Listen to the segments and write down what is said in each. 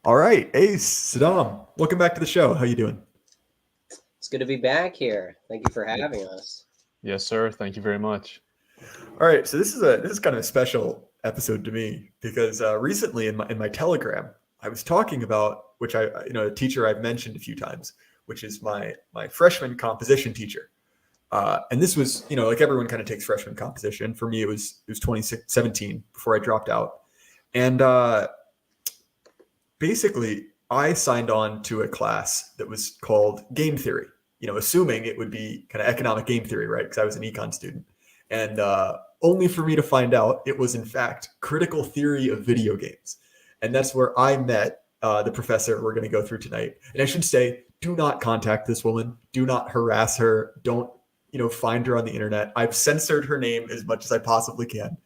All right, Ace, Saddam, welcome back to the show. How you doing? It's good to be back here. Thank you for having us. Yes, sir. Thank you very much. All right, so this is kind of a special episode to me because recently in my Telegram, I was talking about which a teacher I've mentioned a few times, which is my freshman composition teacher. And this was, like everyone kind of takes freshman composition. For me, it was 2017 before I dropped out, and basically I signed on to a class that was called game theory. Assuming it would be kind of economic game theory, right? Because I was an econ student, and only for me to find out it was in fact critical theory of video games, and that's where I met the professor we're going to go through tonight. And I should say, do not contact this woman. Do not harass her. Don't find her on the internet. I've censored her name as much as I possibly can.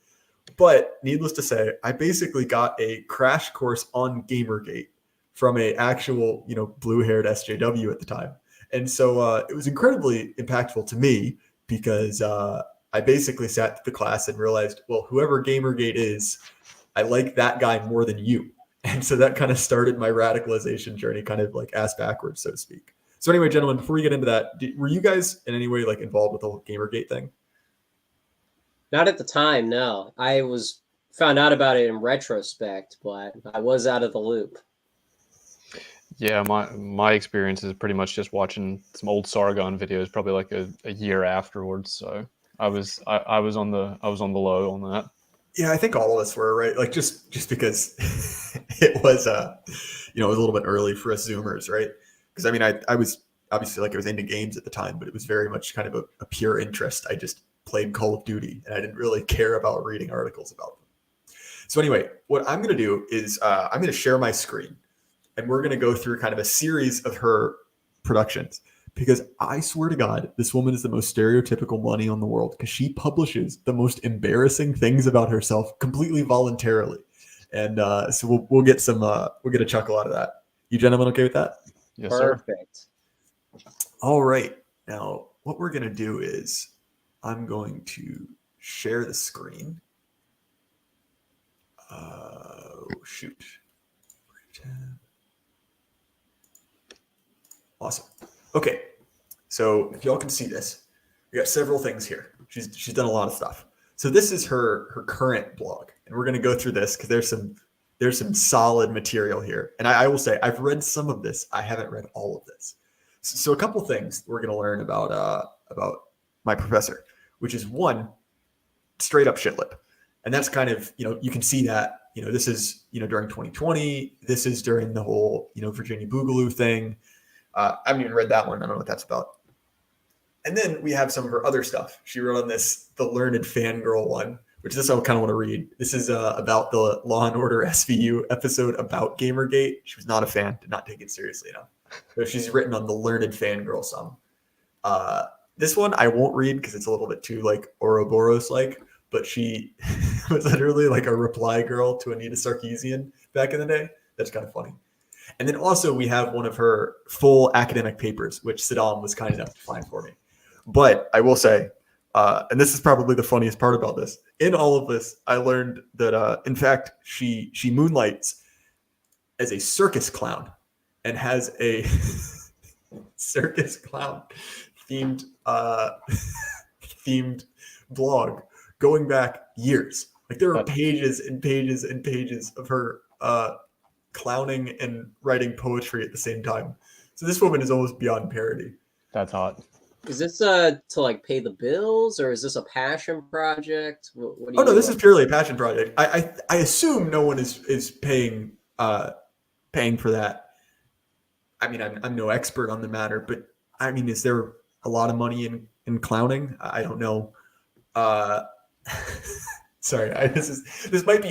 But needless to say, I basically got a crash course on Gamergate from a actual, blue-haired SJW at the time. And so it was incredibly impactful to me because I basically sat through the class and realized, well, whoever Gamergate is, I like that guy more than you. And so that kind of started my radicalization journey, kind of like ass backwards, so to speak. So anyway, gentlemen, before we get into that, were you guys in any way like involved with the whole Gamergate thing? Not at the time, no. I was found out about it in retrospect, but I was out of the loop. Yeah, my experience is pretty much just watching some old Sargon videos, probably like a year afterwards. So I was on the low on that. Yeah, I think all of us were, right. Like just because it was it was a little bit early for us Zoomers, right? Because I mean, I was obviously like I was into games at the time, but it was very much kind of a pure interest. I just played Call of Duty, and I didn't really care about reading articles about them. So anyway, what I'm going to do is I'm going to share my screen, and we're going to go through kind of a series of her productions. Because I swear to God, this woman is the most stereotypical money on the world because she publishes the most embarrassing things about herself completely voluntarily. And so we'll get we'll get a chuckle out of that. You gentlemen okay with that? Yes, sir. Perfect. All right. Now, what we're going to do is I'm going to share the screen. Shoot. Awesome. Okay. So if y'all can see this, we got several things here. She's done a lot of stuff. So this is her current blog, and we're going to go through this because there's some solid material here. And I will say I've read some of this. I haven't read all of this. So a couple things we're going to learn about my professor, which is one, straight up shit lip. And that's kind of, you can see that, this is, during 2020, this is during the whole, Virginia Boogaloo thing. I haven't even read that one. I don't know what that's about. And then we have some of her other stuff. She wrote on the Learned Fangirl one, which this I kind of want to read. This is about the Law and Order SVU episode about Gamergate. She was not a fan, did not take it seriously enough. So she's written on the Learned Fangirl some. This one I won't read because it's a little bit too like Ouroboros-like, but she was literally like a reply girl to Anita Sarkeesian back in the day. That's kind of funny. And then also we have one of her full academic papers, which Saddam was kind enough to find for me. But I will say, and this is probably the funniest part about this, in all of this, I learned that, in fact, she moonlights as a circus clown and has a circus clown themed themed blog going back years. Like there are pages and pages and pages of her clowning and writing poetry at the same time. So this woman is almost beyond parody. That's hot. Is this to like pay the bills, or is this a passion project? What do you no, this is purely a passion project. I assume no one is paying for that. I mean, I'm no expert on the matter, but I mean, is there a lot of money in clowning? I don't know. Sorry, this might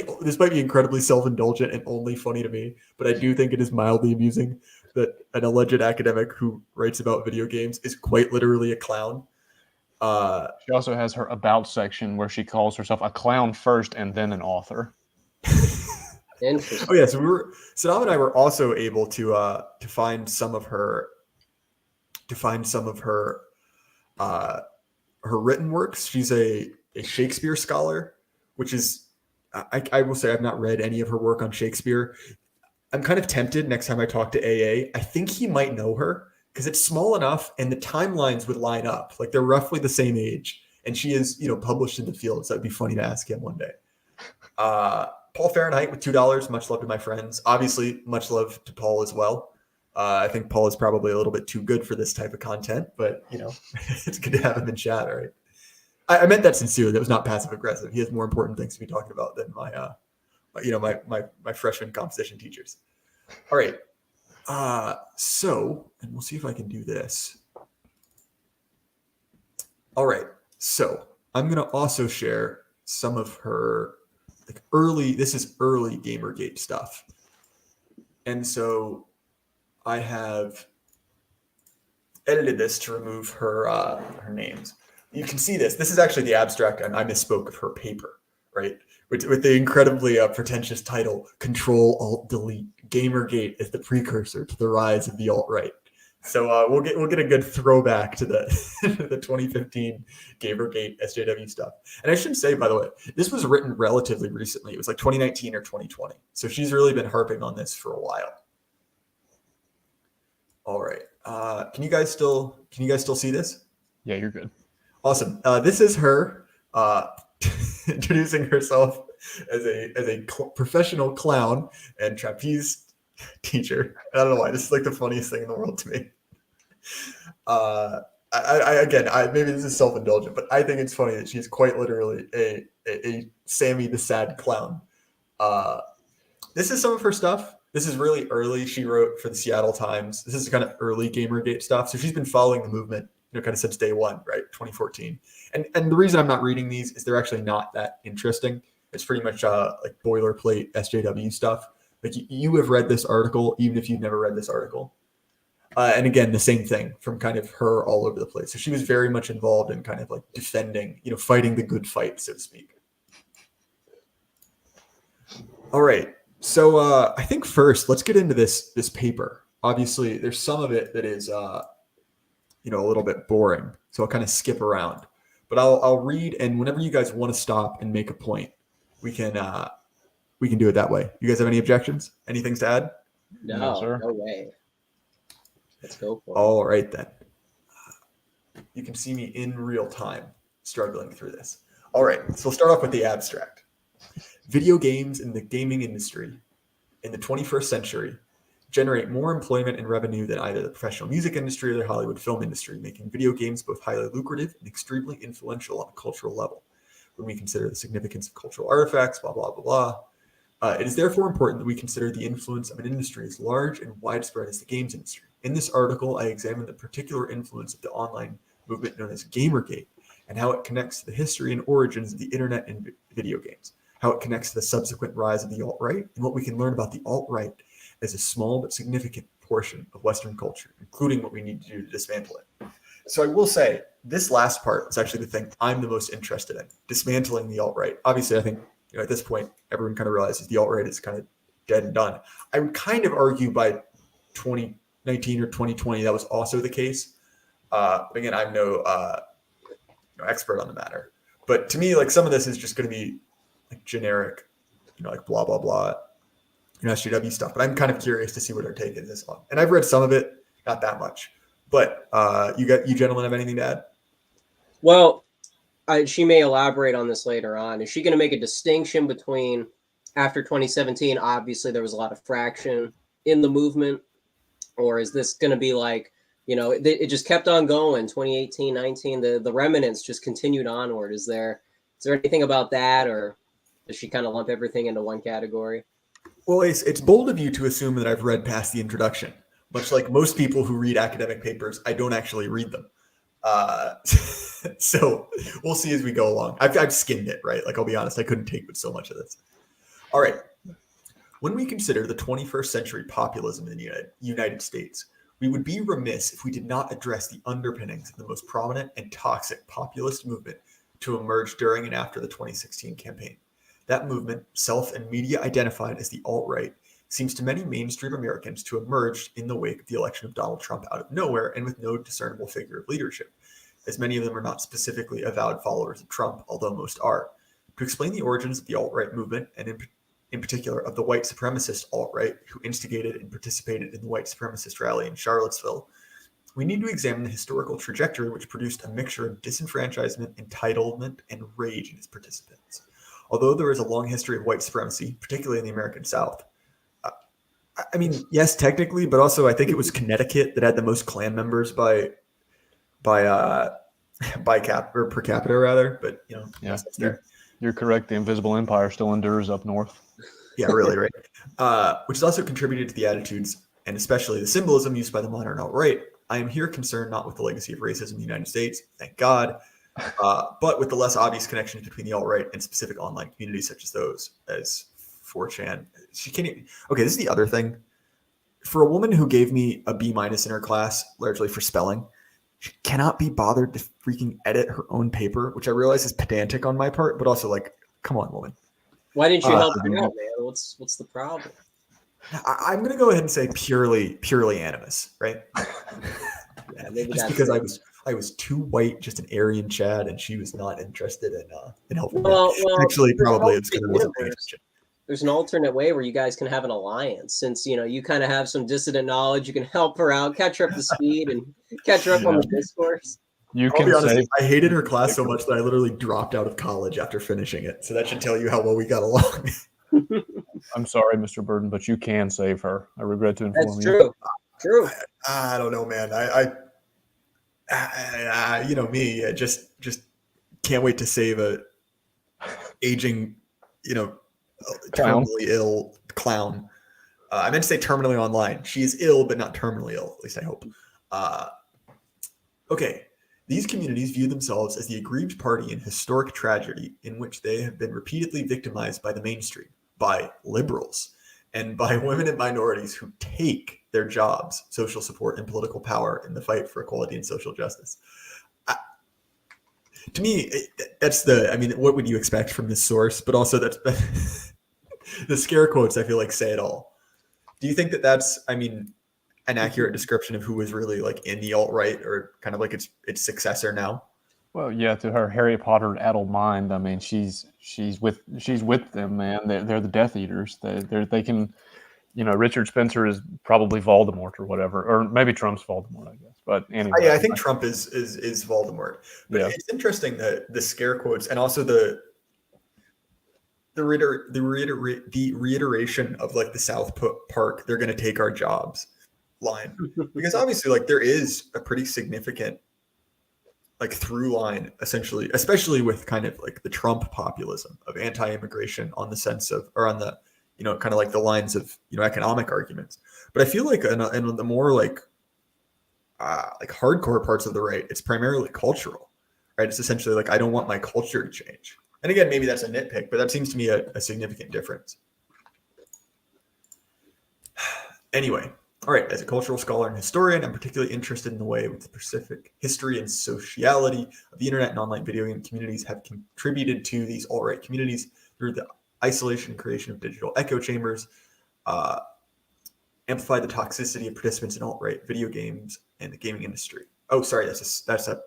be incredibly self-indulgent and only funny to me, but I do think it is mildly amusing that an alleged academic who writes about video games is quite literally a clown. She also has her about section where she calls herself a clown first and then an author. Interesting. Oh yeah, so Saddam and I were also able to find some of her her written works. She's a Shakespeare scholar, which is I will say I've not read any of her work on Shakespeare. I'm kind of tempted next time I talk to AA. I think he might know her because it's small enough and the timelines would line up. Like they're roughly the same age. And she is, published in the field. So that'd be funny to ask him one day. Paul Fahrenheit with $2. Much love to my friends. Obviously, much love to Paul as well. I think Paul is probably a little bit too good for this type of content, but it's good to have him in chat. All right. I meant that sincerely. That was not passive aggressive. He has more important things to be talking about than my freshman composition teachers. All right. So, and we'll see if I can do this. All right. So I'm going to also share some of her this is early Gamergate stuff. And so I have edited this to remove her names. You can see this. This is actually the abstract, and I misspoke of her paper, right? With the incredibly pretentious title, Control-Alt-Delete. Gamergate is the precursor to the rise of the alt-right. So we'll get a good throwback to the the 2015 Gamergate SJW stuff. And I should say, by the way, this was written relatively recently. It was like 2019 or 2020. So she's really been harping on this for a while. All right. Can you guys still see this? Yeah, you're good. Awesome. This is her introducing herself as a professional clown and trapeze teacher. I don't know why. This is like the funniest thing in the world to me. Maybe this is self-indulgent, but I think it's funny that she's quite literally a Sammy the Sad Clown. This is some of her stuff. This is really early. She wrote for the Seattle Times. This is kind of early Gamergate stuff. So she's been following the movement, kind of since day one, right? 2014. And the reason I'm not reading these is they're actually not that interesting. It's pretty much like boilerplate SJW stuff. Like you have read this article, even if you've never read this article. And again, the same thing from kind of her all over the place. So she was very much involved in kind of like defending, fighting the good fight, so to speak. All right. So I think first, let's get into this paper. Obviously, there's some of it that is, a little bit boring. So I'll kind of skip around. But I'll read, and whenever you guys want to stop and make a point, we can do it that way. You guys have any objections? Any things to add? No, sir. No way. Let's go for it. All right, then. You can see me in real time struggling through this. All right, so we'll start off with the abstract. Video games in the gaming industry in the 21st century generate more employment and revenue than either the professional music industry or the Hollywood film industry, making video games both highly lucrative and extremely influential on a cultural level. When we consider the significance of cultural artifacts, blah, blah, blah, blah. It is therefore important that we consider the influence of an industry as large and widespread as the games industry. In this article, I examine the particular influence of the online movement known as Gamergate and how it connects to the history and origins of the internet and video games, how it connects to the subsequent rise of the alt-right, and what we can learn about the alt-right as a small but significant portion of Western culture, including what we need to do to dismantle it. So I will say, this last part is actually the thing I'm the most interested in, dismantling the alt-right. Obviously, I think at this point, everyone kind of realizes the alt-right is kind of dead and done. I would kind of argue by 2019 or 2020, that was also the case. Again, I'm no expert on the matter. But to me, like some of this is just going to be like generic, like blah, blah, blah, SJW stuff. But I'm kind of curious to see what her take is this one. And I've read some of it, not that much. But you gentlemen have anything to add? Well, she may elaborate on this later on. Is she going to make a distinction between after 2017, obviously there was a lot of fraction in the movement, or is this going to be like, it just kept on going, 2018, 19, the remnants just continued onward. Is there anything about that, or does she kind of lump everything into one category? Well, it's bold of you to assume that I've read past the introduction. Much like most people who read academic papers, I don't actually read them. So we'll see as we go along. I've skimmed it, right? Like, I'll be honest, I couldn't take with so much of this. All right. When we consider the 21st century populism in the United States, we would be remiss if we did not address the underpinnings of the most prominent and toxic populist movement to emerge during and after the 2016 campaign. That movement, self and media identified as the alt-right, seems to many mainstream Americans to emerge in the wake of the election of Donald Trump out of nowhere and with no discernible figure of leadership, as many of them are not specifically avowed followers of Trump, although most are. To explain the origins of the alt-right movement, and in particular, of the white supremacist alt-right who instigated and participated in the white supremacist rally in Charlottesville, we need to examine the historical trajectory which produced a mixture of disenfranchisement, entitlement, and rage in its participants. Although there is a long history of white supremacy, particularly in the American South, I mean, yes, technically, but also I think it was Connecticut that had the most Klan members by per capita rather. But you know, Yeah, you're correct. The Invisible Empire still endures up north. Yeah, really, right. Which has also contributed to the attitudes and especially the symbolism used by the modern alt-right. I am here concerned not with the legacy of racism in the United States, thank God, but with the less obvious connections between the alt-right and specific online communities such as those as 4chan. She can't even, okay, this is the other thing. For a woman who gave me a B- in her class, largely for spelling, she cannot be bothered to freaking edit her own paper, which I realize is pedantic on my part, but also like, come on, woman. Why didn't you help her out, man? What's the problem? I'm going to go ahead and say purely animus, right? Yeah, maybe just because I was too white, just an Aryan Chad, and she was not interested in helping. Well, actually, probably it's because I wasn't paying attention. There's an alternate way where you guys can have an alliance, since you know you kind of have some dissident knowledge. You can help her out, catch her up to speed, and catch her up on the discourse. You I'll can be honest, say I hated her class so much that I literally dropped out of college after finishing it. So that should tell you how well we got along. I'm sorry, Mr. Burden, but you can save her. I regret to inform That's you. true. I don't know, man. I you know me, I just can't wait to save a aging, you know, Clown. terminally ill clown. I meant to say terminally online. She is ill, but not terminally ill. At least I hope. Okay. These communities view themselves as the aggrieved party in historic tragedy in which they have been repeatedly victimized by the mainstream, by liberals, and by women and minorities who take their jobs, social support, and political power in the fight for equality and social justice. To me, that's what would you expect from this source? But also that's the scare quotes, I feel like, say it all. Do you think that that's, an accurate description of who was really like in the alt-right or kind of like its successor now? Well, yeah, to her Harry Potter addled mind, I mean, she's with them, man. They're the Death Eaters. They can, you know, Richard Spencer is probably Voldemort or whatever, or maybe Trump's Voldemort, I guess. But anyway, yeah, I think Trump is Voldemort. But yeah. It's interesting that the scare quotes and also the reiteration of like the South Park, they're going to take our jobs line, because obviously like there is a pretty significant like through line essentially, especially with kind of like the Trump populism of anti-immigration on the sense of, or on the, you know, kind of like the lines of, you know, economic arguments. But I feel like in the more like hardcore parts of the right, it's primarily cultural, right? It's essentially like, I don't want my culture to change. And again, maybe that's a nitpick, but that seems to me a significant difference. Anyway, all right, as a cultural scholar and historian, I'm particularly interested in the way with the specific history and sociality of the internet and online video game communities have contributed to these alt-right communities through the isolation and creation of digital echo chambers, amplify the toxicity of participants in alt-right video games and the gaming industry. Oh, sorry, that's a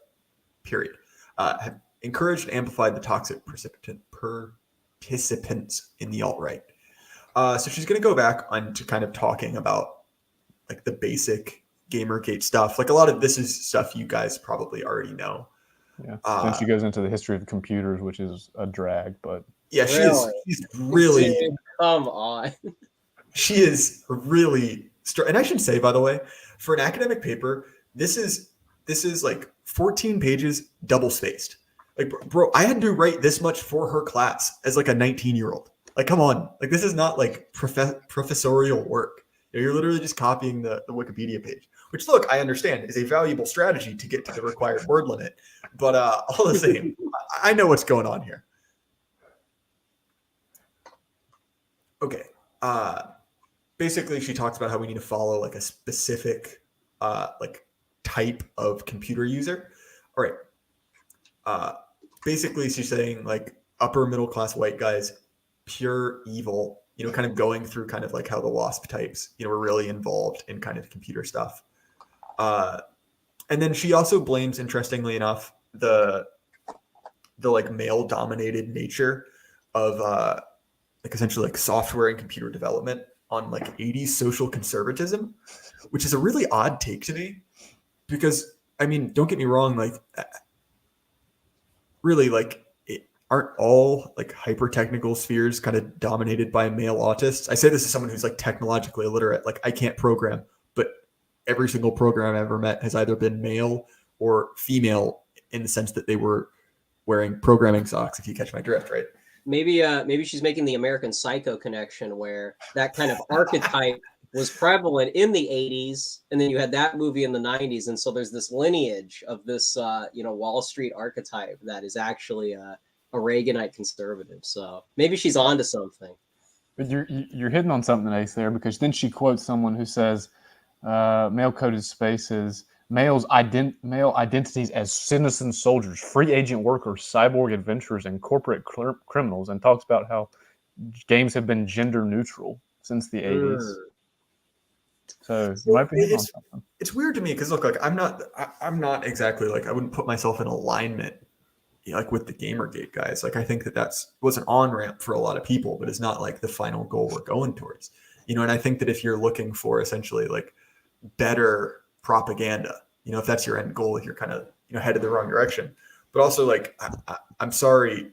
period. Have encouraged and amplified the toxic participants in the alt-right. So she's going to go back on to kind of talking about like the basic Gamergate stuff. Like a lot of this is stuff you guys probably already know. Yeah. Then she goes into the history of computers, which is a drag, but yeah, she's really Dude, come on. She is really and I should say, by the way, for an academic paper, this is like 14 pages double spaced. Like, bro, I had to write this much for her class as like a 19-year-old. Like, come on. Like, this is not like professorial work. You're literally just copying the Wikipedia page, which, look, I understand is a valuable strategy to get to the required word limit. But all the same, I know what's going on here. Okay. Basically, she talks about how we need to follow like a specific like type of computer user. All right. Basically, she's saying like upper middle class white guys, pure evil, you know, kind of going through kind of like how the WASP types, you know, were really involved in kind of computer stuff. And then she also blames, interestingly enough, the like male dominated nature of like essentially like software and computer development on like 80s social conservatism, which is a really odd take to me because I mean, don't get me wrong, like really like aren't all like hyper technical spheres kind of dominated by male autists? I say this as someone who's like technologically illiterate. Like I can't program, but every single program I've ever met has either been male or female in the sense that they were wearing programming socks, if you catch my drift, right? Maybe she's making the American Psycho connection where that kind of archetype was prevalent in the 80s, and then you had that movie in the 90s, and so there's this lineage of this Wall Street archetype that is actually a Reaganite conservative. So maybe she's onto something. But you're hitting on something, Ace, there, because then she quotes someone who says, male-coded spaces, male identities as citizen soldiers, free agent workers, cyborg adventurers, and corporate criminals, and talks about how games have been gender neutral since the 80s. So you might be hitting on something. It's weird to me because look, like I'm not exactly like I wouldn't put myself in alignment like with the Gamergate guys. Like I think that was an on-ramp for a lot of people, but it's not like the final goal we're going towards. And I think that if you're looking for essentially like better propaganda, if that's your end goal, if you're kind of headed the wrong direction. But also like I'm sorry,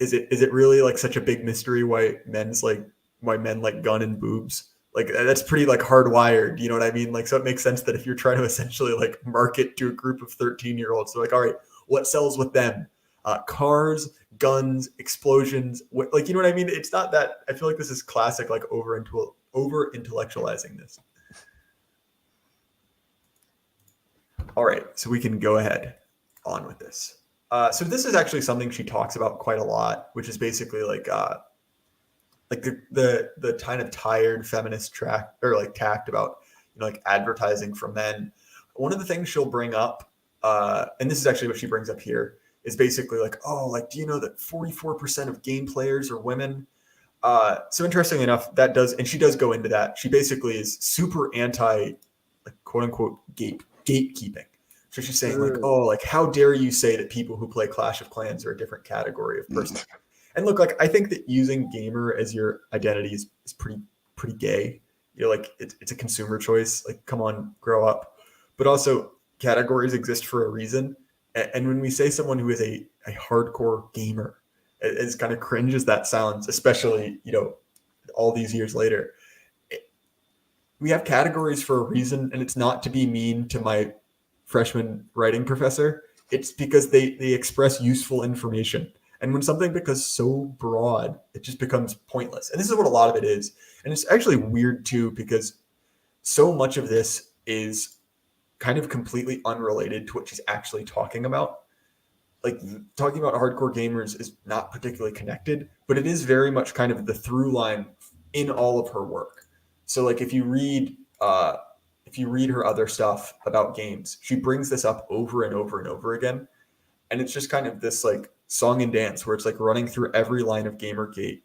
is it really like such a big mystery why men like gun and boobs? Like that's pretty like hardwired, you know what I mean? Like so it makes sense that if you're trying to essentially like market to a group of 13-year-olds, they're like, all right, what sells with them? Cars, guns, explosions. Like, you know what I mean? It's not that. I feel like this is classic, like over intellectualizing this. All right, so we can go ahead on with this. So this is actually something she talks about quite a lot, which is basically like the kind of tired feminist track or like tact about like advertising for men. One of the things she'll bring up, and this is actually what she brings up here, is basically like, oh, like, do you know that 44% of game players are women? So interestingly enough, and she does go into that. She basically is super anti, like, quote unquote, gatekeeping. So she's saying like, oh, like, how dare you say that people who play Clash of Clans are a different category of person? And look, like, I think that using gamer as your identity is pretty gay. Like it's a consumer choice. Like, come on, grow up. But also, categories exist for a reason. And when we say someone who is a hardcore gamer, as kind of cringe as that sounds, especially, all these years later, we have categories for a reason. And it's not to be mean to my freshman writing professor. It's because they express useful information. And when something becomes so broad, it just becomes pointless. And this is what a lot of it is. And it's actually weird too, because so much of this is kind of completely unrelated to what she's actually talking about. Like, talking about hardcore gamers is not particularly connected, but it is very much kind of the through line in all of her work. So like if you read her other stuff about games, she brings this up over and over and over again. And it's just kind of this like song and dance where it's like running through every line of Gamergate,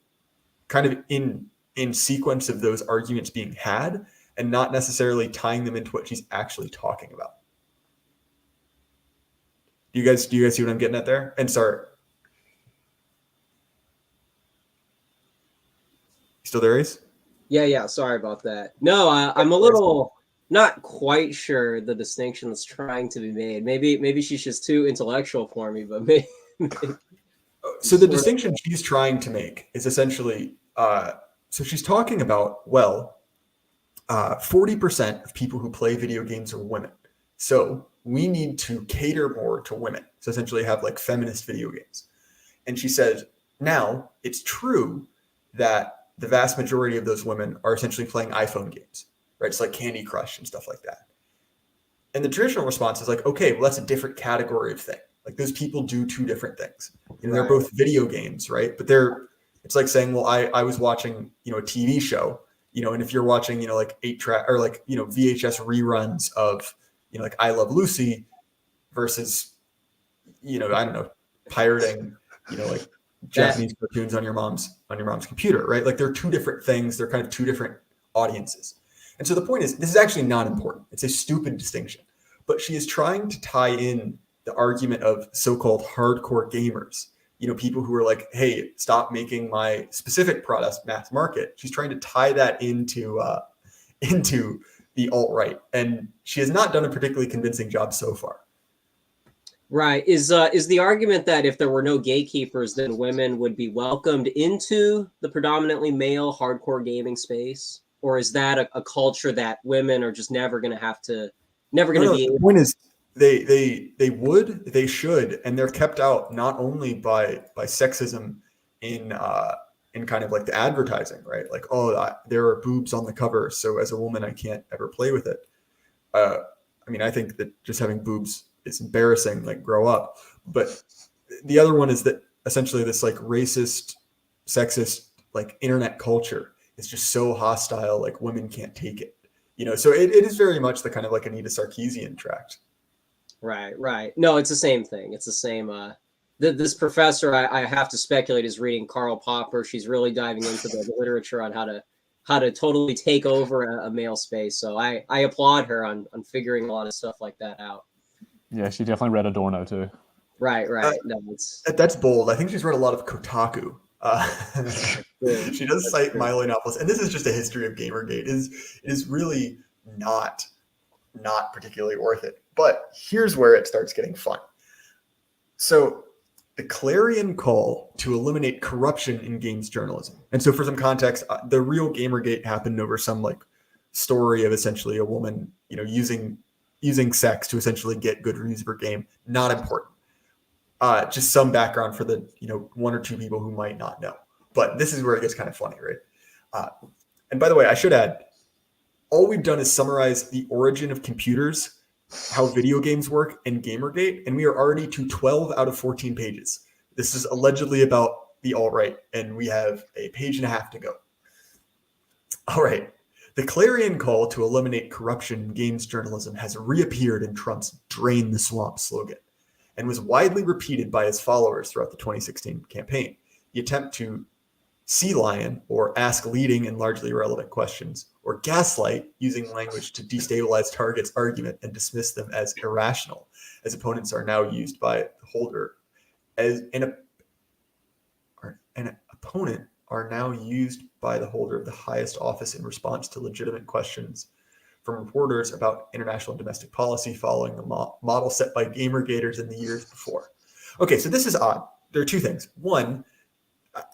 kind of in sequence of those arguments being had, and not necessarily tying them into what she's actually talking about. Do you guys see what I'm getting at there? And sorry, you still there, Ace? Yeah. Sorry about that. No, I'm a little not quite sure the distinction that's trying to be made. Maybe she's just too intellectual for me, but maybe. So the distinction she's trying to make is essentially, so she's talking about, 40% of people who play video games are women. So we need to cater more to women. So essentially have like feminist video games. And she says, now it's true that the vast majority of those women are essentially playing iPhone games, right? It's like Candy Crush and stuff like that. And the traditional response is like, okay, well, that's a different category of thing. Like, those people do two different things. They're both video games, right? But it's like saying, well, I was watching, a TV show, and if you're watching, like 8-track or like, VHS reruns of, like I Love Lucy versus, I don't know, pirating, like Japanese cartoons on your mom's computer, right? Like, they're two different things. They're kind of two different audiences. And so the point is, this is actually not important. It's a stupid distinction, but she is trying to tie in the argument of so-called hardcore gamers, people who are like, hey, stop making my specific product mass market. She's trying to tie that into the alt-right, and she has not done a particularly convincing job so far. Right. Is the argument that if there were no gatekeepers, then women would be welcomed into the predominantly male hardcore gaming space? Or is that a culture that women are just never going to be The point is they should, and they're kept out not only by sexism in kind of like the advertising, right? Like, there are boobs on the cover, so as a woman I can't ever play with it. I mean, I think that just having boobs is embarrassing, like grow up. But the other one is that essentially this like racist, sexist, like internet culture is just so hostile, like women can't take it. So it is very much the kind of like Anita Sarkeesian tract. Right. No, it's the same thing. It's the same. This professor, I have to speculate, is reading Karl Popper. She's really diving into the literature on how to totally take over a male space. So I applaud her on figuring a lot of stuff like that out. Yeah, she definitely read Adorno too. Right. No, that's bold. I think she's read a lot of Kotaku. She does cite Milo Yiannopoulos, and this is just a history of Gamergate. It is really not particularly worth it. But here's where it starts getting fun. So the clarion call to eliminate corruption in games journalism. And so for some context, the real Gamergate happened over some like story of essentially a woman, using sex to essentially get good reviews of her game. Not important. Just some background for the one or two people who might not know. But this is where it gets kind of funny, right? And by the way, I should add, all we've done is summarize the origin of computers, how video games work, and Gamergate, and we are already to 12 out of 14 pages. This is allegedly about the alt-right, and we have a page and a half to go. All right. The clarion call to eliminate corruption in games journalism has reappeared in Trump's "Drain the Swamp" slogan and was widely repeated by his followers throughout the 2016 campaign. The attempt to sea lion, or ask leading and largely irrelevant questions, or gaslight, using language to destabilize targets' argument and dismiss them as irrational, as opponents are now used by the holder as an opponent are now used by the holder of the highest office in response to legitimate questions from reporters about international and domestic policy following the model set by Gamergaters in the years before. Okay, so this is odd. There are two things. One,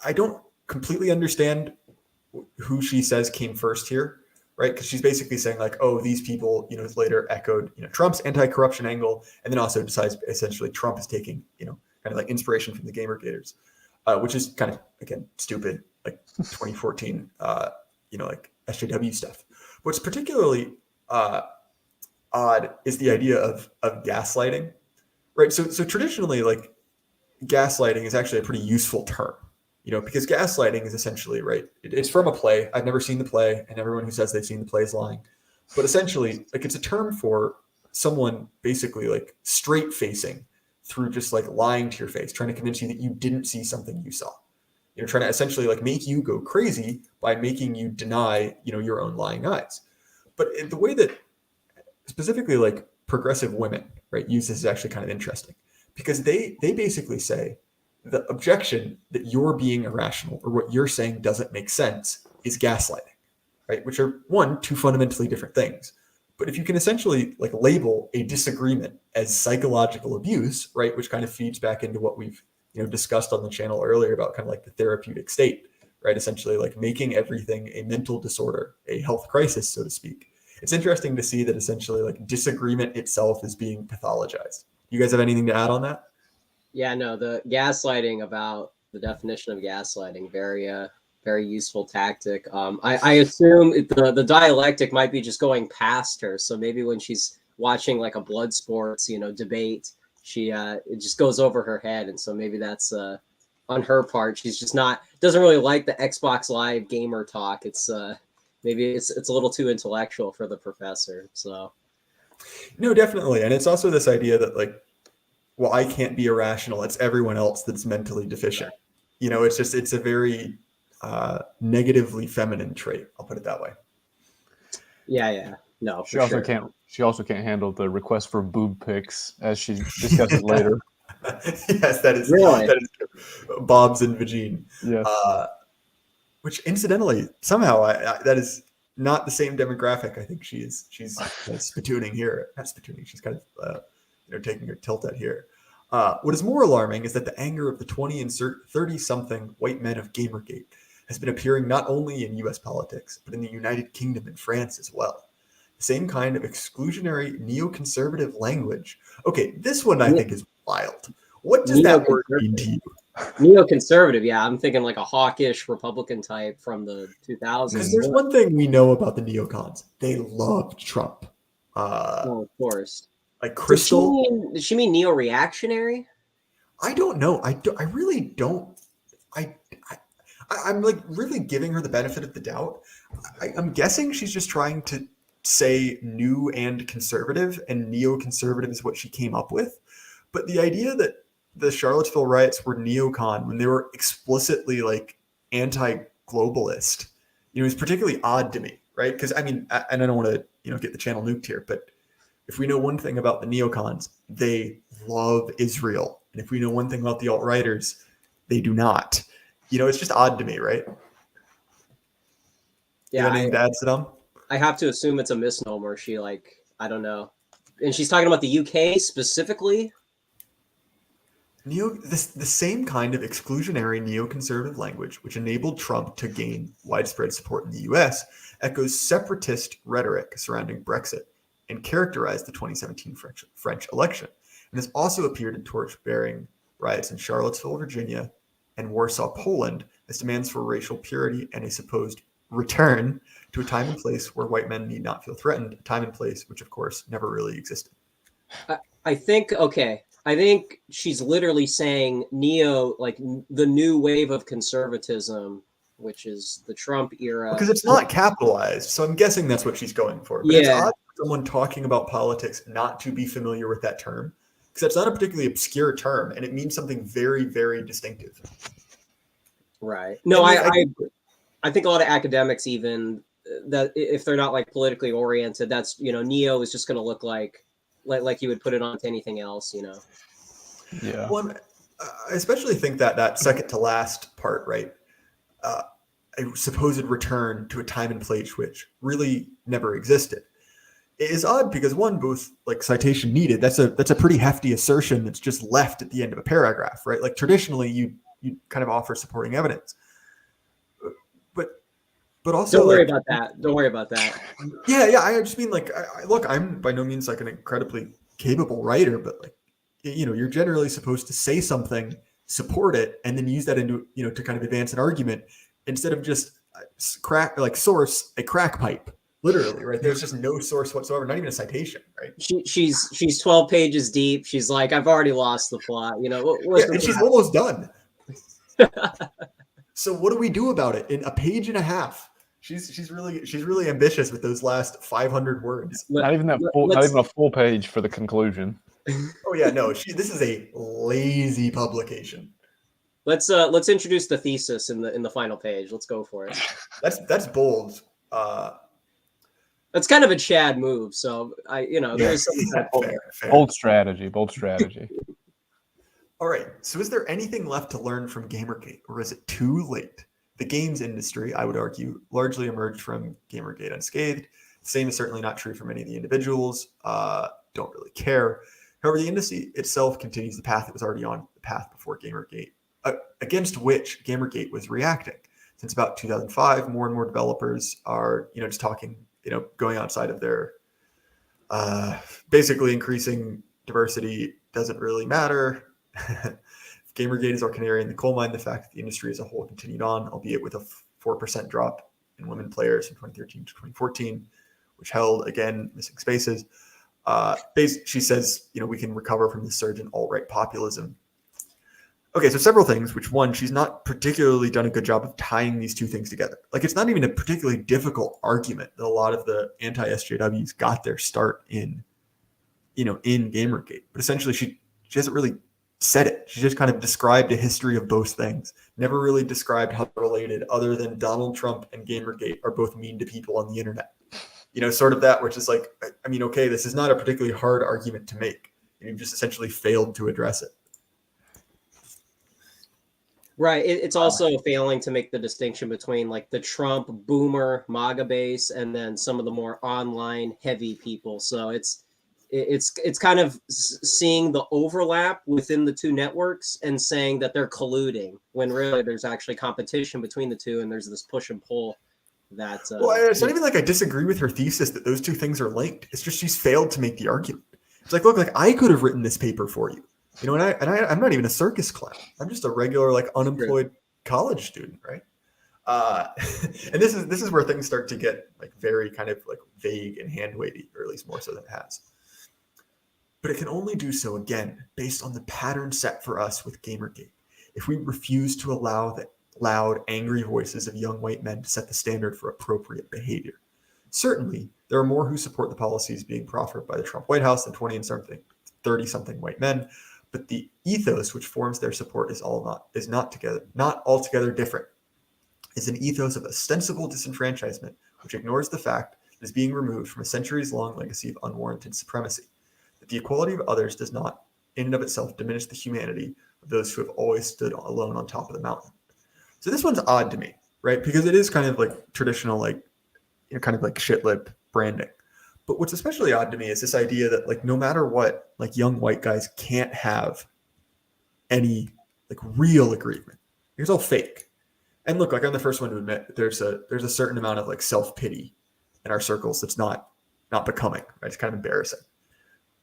I don't completely understand who she says came first here, right? Because she's basically saying like, oh, these people, later echoed, Trump's anti-corruption angle, and then also decides essentially Trump is taking, kind of like inspiration from the Gamergaters, which is kind of, again, stupid, like 2014, like SJW stuff. What's particularly odd is the idea of gaslighting, right? So traditionally, like, gaslighting is actually a pretty useful term, because gaslighting is essentially, right, it's from a play. I've never seen the play, and everyone who says they've seen the play is lying. But essentially, like, it's a term for someone basically like straight facing through just like lying to your face, trying to convince you that you didn't see something you saw. Trying to essentially like make you go crazy by making you deny, your own lying eyes. But the way that specifically like progressive women, right, use this is actually kind of interesting, because they basically say the objection that you're being irrational or what you're saying doesn't make sense is gaslighting, right? Which are two fundamentally different things. But if you can essentially like label a disagreement as psychological abuse, right, which kind of feeds back into what we've discussed on the channel earlier about kind of like the therapeutic state, right? Essentially like making everything a mental disorder, a health crisis, so to speak. It's interesting to see that essentially like disagreement itself is being pathologized. You guys have anything to add on that? Yeah, no, the gaslighting, about the definition of gaslighting, very useful tactic. I assume the dialectic might be just going past her. So maybe when she's watching like a blood sports, debate, she it just goes over her head, and so maybe that's on her part. She's just doesn't really like the Xbox Live gamer talk. It's maybe it's a little too intellectual for the professor. So no, definitely. And it's also this idea that like, well, I can't be irrational. It's everyone else that's mentally deficient. It's a very negatively feminine trait. I'll put it that way. Yeah. No, she also can't handle the request for boob pics, as she discusses later. Yes, that is Really? that is true. Bob's and Vagine. Yes. Which incidentally, somehow that is not the same demographic. I think she's spitooning here. Not spitooning. She's kind of taking her tilt at here. What is more alarming is that the anger of the 20 and 30-something white men of Gamergate has been appearing not only in U.S. politics but in the United Kingdom and France as well. The same kind of exclusionary neoconservative language. Okay, this one I think is wild. What does that word mean to you? Neoconservative, yeah. I'm thinking like a hawkish Republican type from the 2000s. Because there's one thing we know about the neocons. They love Trump. Oh, of course. Like Crystal. Does she mean neo-reactionary? I don't know. I really don't. I'm like really giving her the benefit of the doubt. I'm guessing she's just trying to say new and conservative, and neoconservative is what she came up with. But the idea that the Charlottesville riots were neocon when they were explicitly like anti-globalist, is particularly odd to me, right? Because I mean, and I don't want to get the channel nuked here, but if we know one thing about the neocons, they love Israel, and if we know one thing about the alt-righters, they do not. It's just odd to me, right? Yeah, you got anything to add, Saddam? I have to assume it's a misnomer. I don't know, and she's talking about the UK specifically. The same kind of exclusionary neoconservative language which enabled Trump to gain widespread support in the US echoes separatist rhetoric surrounding Brexit and characterized the 2017 French election, and has also appeared in torch-bearing riots in Charlottesville, Virginia, and Warsaw, Poland, as demands for racial purity and a supposed return to a time and place where white men need not feel threatened, a time and place which, of course, never really existed. I think she's literally saying neo, like the new wave of conservatism, which is the Trump era. Because it's not capitalized, so I'm guessing that's what she's going for. But it's odd for someone talking about politics not to be familiar with that term, because that's not a particularly obscure term, and it means something very, very distinctive. Right. No, I think a lot of academics, even that if they're not like politically oriented, that's neo is just going to look like you would put it onto anything else, Yeah. Well, I especially think that second to last part, right? A supposed return to a time and place which really never existed. It is odd because one, both like citation needed. That's a pretty hefty assertion that's just left at the end of a paragraph, right? Like traditionally, you kind of offer supporting evidence, but also don't worry about that. Don't worry about that. Yeah. I just mean like, look, I'm by no means like an incredibly capable writer, but like, you're generally supposed to say something, support it, and then use that into to kind of advance an argument instead of just source a crack pipe. Literally, right? There's just no source whatsoever, not even a citation, right? She's 12 pages deep. She's like, I've already lost the plot. And she's almost done. So what do we do about it? In a page and a half, she's really ambitious with those last 500 words. Not even a full page for the conclusion. Oh yeah, no. This is a lazy publication. Let's introduce the thesis in the final page. Let's go for it. That's bold. That's kind of a Chad move. So there's something fair. Bold strategy. All right. So is there anything left to learn from Gamergate, or is it too late? The games industry, I would argue, largely emerged from Gamergate unscathed. The same is certainly not true for many of the individuals. Don't really care. However, the industry itself continues the path it was already on, the path before Gamergate, against which Gamergate was reacting. Since about 2005, more and more developers are, just talking, going outside of their basically increasing diversity doesn't really matter. Gamergate is our canary in the coal mine. The fact that the industry as a whole continued on, albeit with a 4% drop in women players from 2013 to 2014, which held, again, missing spaces. She says, we can recover from the surge in alt-right populism. Okay, so several things, which one, she's not particularly done a good job of tying these two things together. Like, it's not even a particularly difficult argument that a lot of the anti-SJWs got their start in Gamergate. But essentially, she hasn't really said it. She just kind of described a history of both things. Never really described how they're related, other than Donald Trump and Gamergate are both mean to people on the internet. Sort of that, which is like, okay, this is not a particularly hard argument to make. You've just essentially failed to address it. Right. It's also failing to make the distinction between like the Trump boomer MAGA base and then some of the more online heavy people. So it's kind of seeing the overlap within the two networks and saying that they're colluding when really there's actually competition between the two, and there's this push and pull that. Well, it's not even like I disagree with her thesis that those two things are linked. It's just she's failed to make the argument. It's like, look, like I could have written this paper for you. You know, I'm not even a circus clown. I'm just a regular, like, unemployed college student, right? And this is where things start to get like very kind of like vague and hand wavy, or at least more so than it has. But it can only do so again based on the pattern set for us with Gamergate. If we refuse to allow the loud, angry voices of young white men to set the standard for appropriate behavior. Certainly, there are more who support the policies being proffered by the Trump White House than 30-something white men. But the ethos which forms their support is not altogether different. It's an ethos of ostensible disenfranchisement, which ignores the fact that is being removed from a centuries-long legacy of unwarranted supremacy. That the equality of others does not, in and of itself, diminish the humanity of those who have always stood alone on top of the mountain. So this one's odd to me, right? Because it is kind of like traditional, like, you know, kind of like shit-lip branding. But what's especially odd to me is this idea that, like, no matter what, like, young white guys can't have any like real agreement. It's all fake. And look, like, I'm the first one to admit that there's a certain amount of like self-pity in our circles that's not becoming, right? It's kind of embarrassing.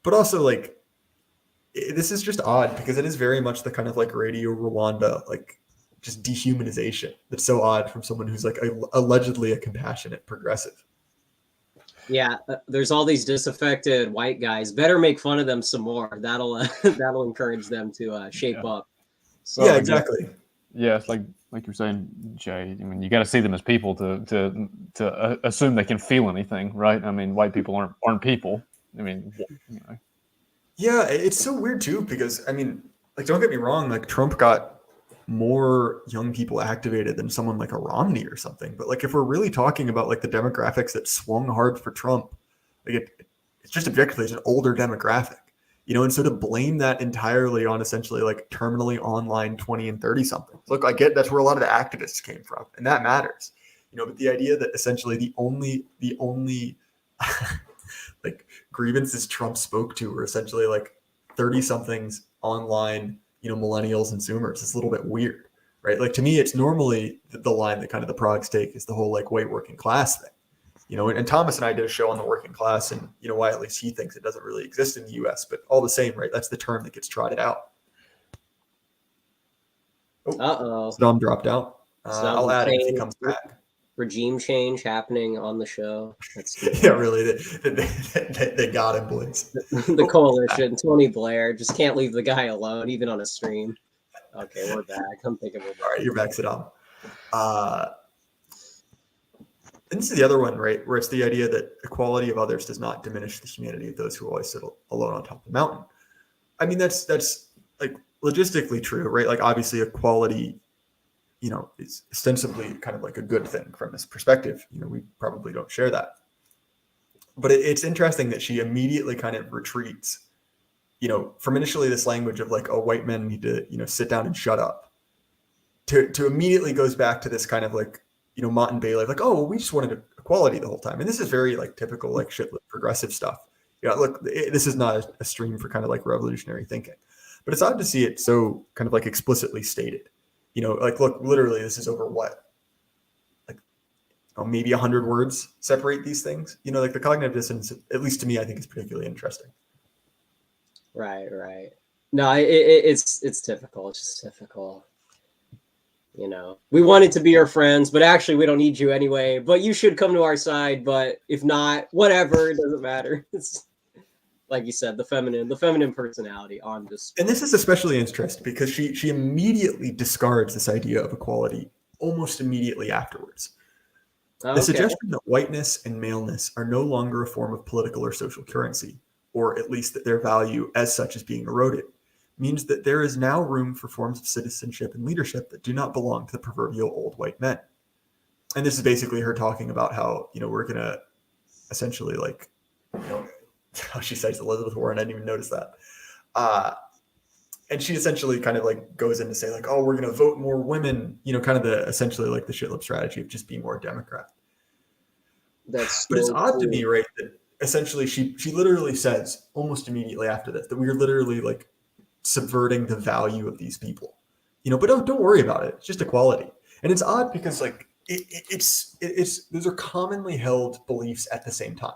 But also, like, this is just odd because it is very much the kind of like Radio Rwanda, like, just dehumanization that's so odd from someone who's like allegedly a compassionate progressive. Yeah, there's all these disaffected white guys. Better make fun of them some more. That'll encourage them to shape up. So, yeah, exactly. Yeah, it's like you're saying, Jay. I mean, you got to see them as people to assume they can feel anything, right? I mean, white people aren't people. I mean, you know. Yeah, it's so weird too because I mean, like, don't get me wrong. Like, Trump got more young people activated than someone like a Romney or something. But like, if we're really talking about like the demographics that swung hard for Trump, like it's just objectively it's an older demographic, you know, and so to blame that entirely on essentially like terminally online 20 and 30 something. Look, I get that's where a lot of the activists came from, and that matters, you know, but the idea that essentially the only like grievances Trump spoke to were essentially like 30 somethings online, you know, millennials and Zoomers. It's a little bit weird, right? Like, to me, it's normally the line that kind of the progs take is the whole like white working class thing, you know, and Thomas and I did a show on the working class and, you know, why at least he thinks it doesn't really exist in the US, but all the same, right? That's the term that gets trotted out. Saddam dropped out. I'll add it if he comes back. Regime change happening on the show. That's yeah, really. They got him, boys. The coalition, Tony Blair, just can't leave the guy alone, even on a stream. Okay, we're back. I'm thinking we're back. All right, you're back, Saddam. And this is the other one, right, where it's the idea that equality of others does not diminish the humanity of those who always sit alone on top of the mountain. I mean, that's like logistically true, right? Like, obviously, equality, you know, is ostensibly kind of like a good thing from this perspective. You know, we probably don't share that. But it's interesting that she immediately kind of retreats, you know, from initially this language of like, oh, white men need to, you know, sit down and shut up, to immediately goes back to this kind of like, you know, Mott and Bailey, like, oh, well, we just wanted equality the whole time. And this is very like typical like shit progressive stuff. Yeah, look, this is not a stream for kind of like revolutionary thinking, but it's odd to see it so kind of like explicitly stated. You know, like, look, literally, this is over what? Like, maybe 100 words separate these things. You know, like the cognitive dissonance, at least to me, I think is particularly interesting. Right. No, it's typical. It's just typical. You know, we wanted to be your friends, but actually we don't need you anyway. But you should come to our side. But if not, whatever, it doesn't matter. It's, like you said, the feminine personality on display. And this is especially interesting because she immediately discards this idea of equality almost immediately afterwards. Okay. The suggestion that whiteness and maleness are no longer a form of political or social currency, or at least that their value as such is being eroded, means that there is now room for forms of citizenship and leadership that do not belong to the proverbial old white men. And this is basically her talking about how, you know, we're going to essentially, like, you know, how she cites Elizabeth Warren. I didn't even notice that. and she essentially kind of like goes in to say like, oh, we're going to vote more women, kind of essentially like the shit lip strategy of just being more Democrat. That's But it's so odd to cool. me, right, that essentially she literally says almost immediately after this that we are literally like subverting the value of these people, but don't worry about it. It's just equality. And it's odd because like it's those are commonly held beliefs at the same time.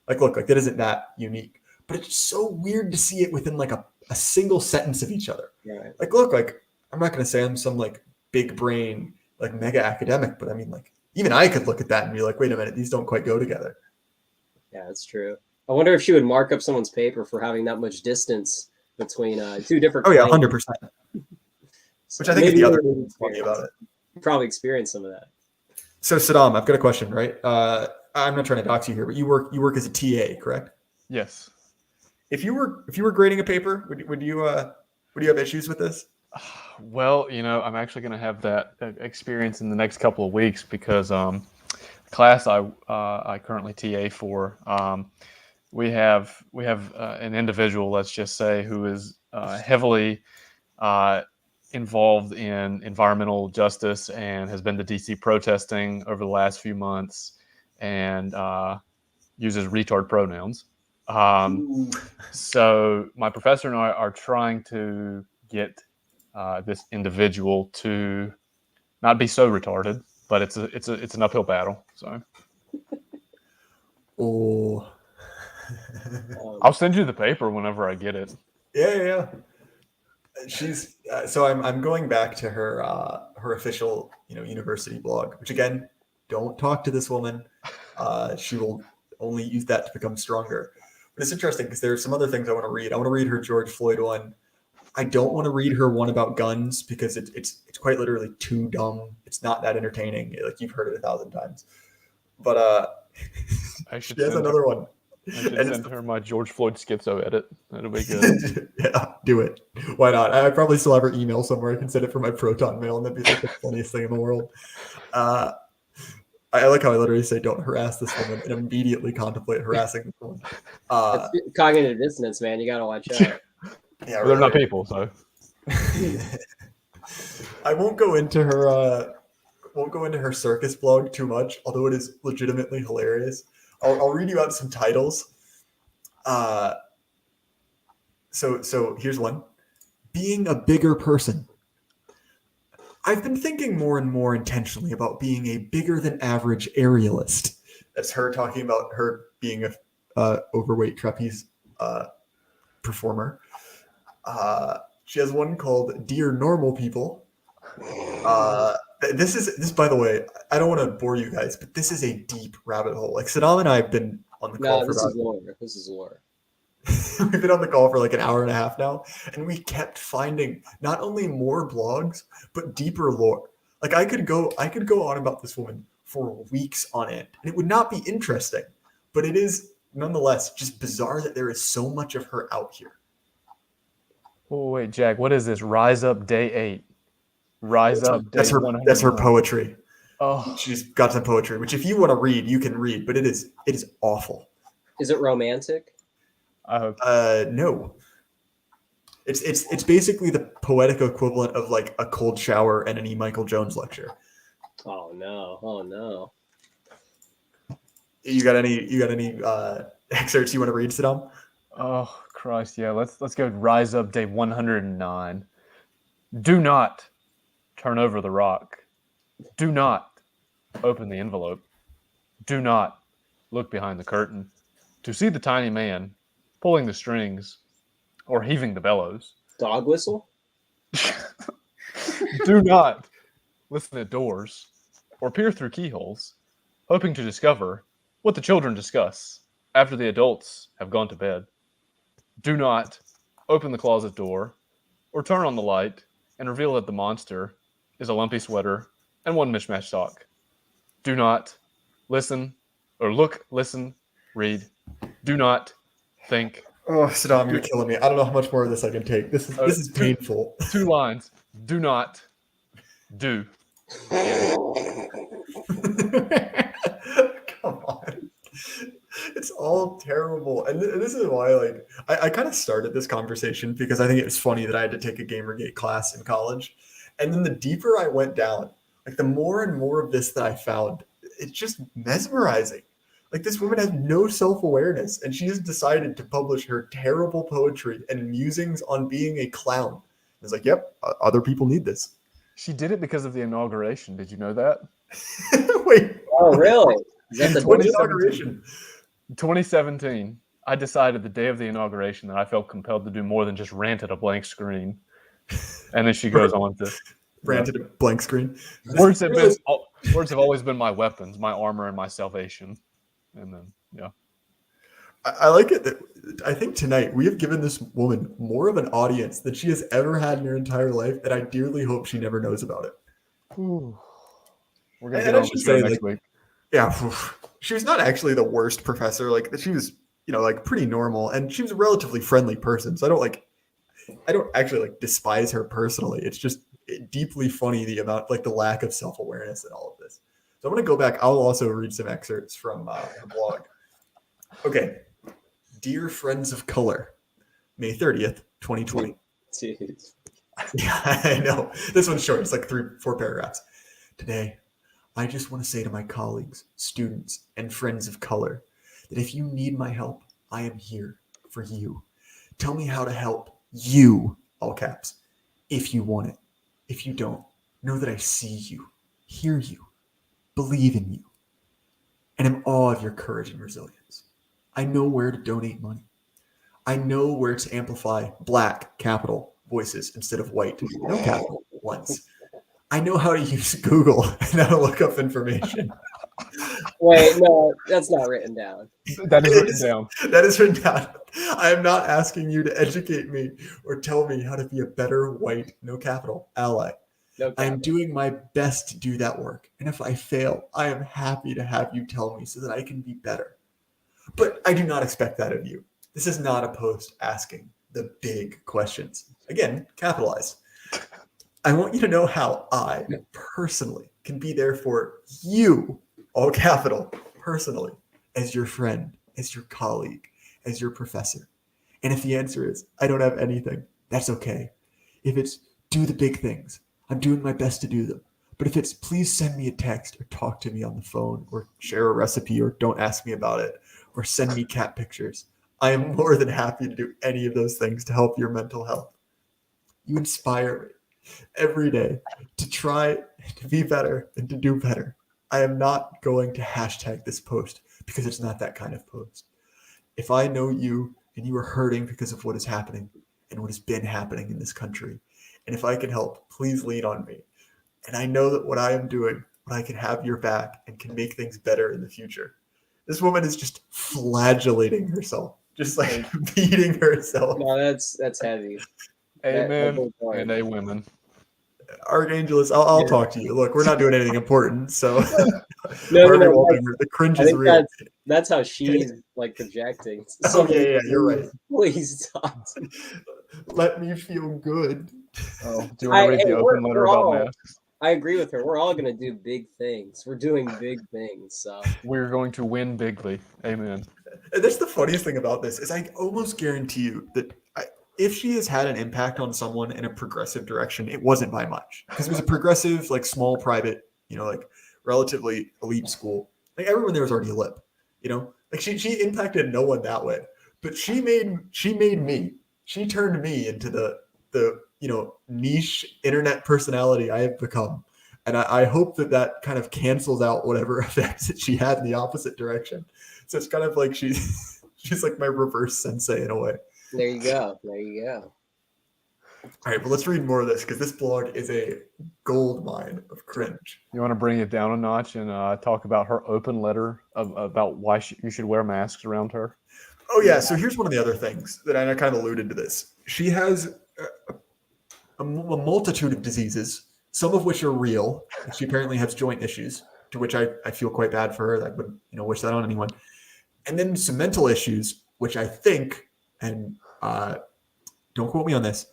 Like, look, like that isn't that unique, but it's so weird to see it within like a single sentence of each other. Right. Like, look, like I'm not going to say I'm some like big brain, like mega academic, but I mean, like even I could look at that and be like, wait a minute, these don't quite go together. Yeah, that's true. I wonder if she would mark up someone's paper for having that much distance between two different. Oh yeah, claims. 100%. Which I think is the other thing that's funny experience. about it. You probably experienced some of that. So Saddam, I've got a question, right? I'm not trying to dox you here, but you work as a TA, correct? Yes. If you were grading a paper, would you have issues with this? Well, I'm actually going to have that experience in the next couple of weeks because the class I currently TA for, we have an individual, let's just say, who is heavily involved in environmental justice and has been to DC protesting over the last few months and uses retard pronouns. So my professor and I are trying to get this individual to not be so retarded, but it's an uphill battle. So, I'll send you the paper whenever I get it. Yeah. She's so I'm going back to her her official university blog, which again, don't talk to this woman. She will only use that to become stronger. But it's interesting because there are some other things I want to read. I want to read her George Floyd one. I don't want to read her one about guns because it's quite literally too dumb. It's not that entertaining. Like you've heard it 1,000 times. But she has another one. I should send her my George Floyd schizo edit. That'll be good. Yeah, do it. Why not? I probably still have her email somewhere. I can send it from my Proton mail, and that'd be like the funniest thing in the world. I like how I literally say, "Don't harass this woman," and immediately contemplate harassing this woman. It's cognitive dissonance, man. You gotta watch out. Yeah, well, they're not people, so. I won't go into her circus blog too much, although it is legitimately hilarious. I'll read you out some titles. So here's one. Being a bigger person. I've been thinking more and more intentionally about being a bigger than average aerialist. That's her talking about her being a overweight trapeze performer. She has one called Dear Normal People. This, by the way, I don't want to bore you guys, but this is a deep rabbit hole. Like Saddam and I have been on the call for about. This is lore. We've been on the call for like an hour and a half now, and we kept finding not only more blogs but deeper lore. Like I could go on about this woman for weeks on end, and it would not be interesting, but it is nonetheless just bizarre that there is so much of her out here. Oh wait, Jack, what is this? Rise Up Day 8. Rise Up. That's her. That's her poetry. Oh, she's got some poetry, which if you want to read, you can read, but it is awful. Is it romantic? No. It's basically the poetic equivalent of like a cold shower and an E. Michael Jones lecture. Oh no. You got any excerpts you want to read, Saddam? Oh Christ, yeah. Let's go. Rise Up Day 109. Do not turn over the rock. Do not open the envelope. Do not look behind the curtain to see the tiny man pulling the strings or heaving the bellows. Dog whistle? Do not listen at doors or peer through keyholes, hoping to discover what the children discuss after the adults have gone to bed. Do not open the closet door or turn on the light and reveal that the monster is a lumpy sweater and one mismatched sock. Do not listen or look, listen, read. Do not think. Oh, Saddam, you're killing me. I don't know how much more of this I can take. This is painful. 2 lines. Do not do. Come on. It's all terrible. And this is why, like, I kind of started this conversation because I think it was funny that I had to take a Gamergate class in college. And then the deeper I went down, like the more and more of this that I found, it's just mesmerizing. Like this woman has no self-awareness, and she has decided to publish her terrible poetry and musings on being a clown. It's like, yep, other people need this. She did it because of the inauguration. Did you know that? Wait. Oh, really? Is that the What inauguration? 2017, I decided the day of the inauguration that I felt compelled to do more than just rant at a blank screen. And then she goes on to rant at a blank screen. Words have always been my weapons, my armor, and my salvation. And then, yeah. I like it that I think tonight we have given this woman more of an audience than she has ever had in her entire life, and I dearly hope she never knows about it. Ooh. We're gonna get on the show next week. Yeah, she was not actually the worst professor. Like she was, like pretty normal, and she was a relatively friendly person. So I don't actually despise her personally. It's just deeply funny the amount, the lack of self-awareness in all of this. So I'm gonna go back. I'll also read some excerpts from her blog. Okay. Dear Friends of Color, May 30th, 2020. Jeez. Yeah, I know. This one's short. It's 3-4 paragraphs. Today, I just want to say to my colleagues, students, and friends of color that if you need my help, I am here for you. Tell me how to help you, all caps, if you want it. If you don't, know that I see you, hear you, believe in you, and am awe of your courage and resilience. I know where to donate money. I know where to amplify Black capital voices instead of white, no capital ones. I know how to use Google and how to look up information. Wait, no, that's not written down. That is written down. That is written down. I am not asking you to educate me or tell me how to be a better white, no capital, ally. No I am doing my best to do that work. And if I fail, I am happy to have you tell me so that I can be better. But I do not expect that of you. This is not a post asking the big questions. Again, capitalize. I want you to know how I personally can be there for you, all capital, personally, as your friend, as your colleague, as your professor. And if the answer is, I don't have anything, that's okay. If it's do the big things, I'm doing my best to do them. But if it's please send me a text or talk to me on the phone or share a recipe or don't ask me about it or send me cat pictures, I am more than happy to do any of those things to help your mental health. You inspire me every day to try to be better and to do better. I am not going to hashtag this post because it's not that kind of post. If I know you and you are hurting because of what is happening and what has been happening in this country, and if I can help, please lean on me. And I know that what I am doing, when I can have your back and can make things better in the future. This woman is just flagellating herself, just beating herself. No, that's heavy. Amen. And a women. Archangelus, I'll talk to you. Look, we're not doing anything important, so no, the cringe is real. That's how she's projecting. So, yeah, you're right. Please stop. Let me feel good. Oh, do you want to read the open letter about masks? I agree with her. We're all going to do big things. We're doing big things. So we're going to win bigly. Amen. And that's the funniest thing about this is I almost guarantee you that if she has had an impact on someone in a progressive direction, it wasn't by much because it was a progressive, small, private, relatively elite school. Everyone there was already a lip, she impacted no one that way, but she made me. She turned me into the niche internet personality I have become. And I hope that kind of cancels out whatever effects that she had in the opposite direction. So it's kind of like she's like my reverse sensei in a way. There you go. All right, but let's read more of this because this blog is a gold mine of cringe. You want to bring it down a notch and talk about her open letter about why you should wear masks around her? Oh, yeah. So here's one of the other things that I kind of alluded to this. She has a multitude of diseases, some of which are real. She apparently has joint issues, to which I feel quite bad for her. I would wish that on anyone. And then some mental issues, which I think, and don't quote me on this,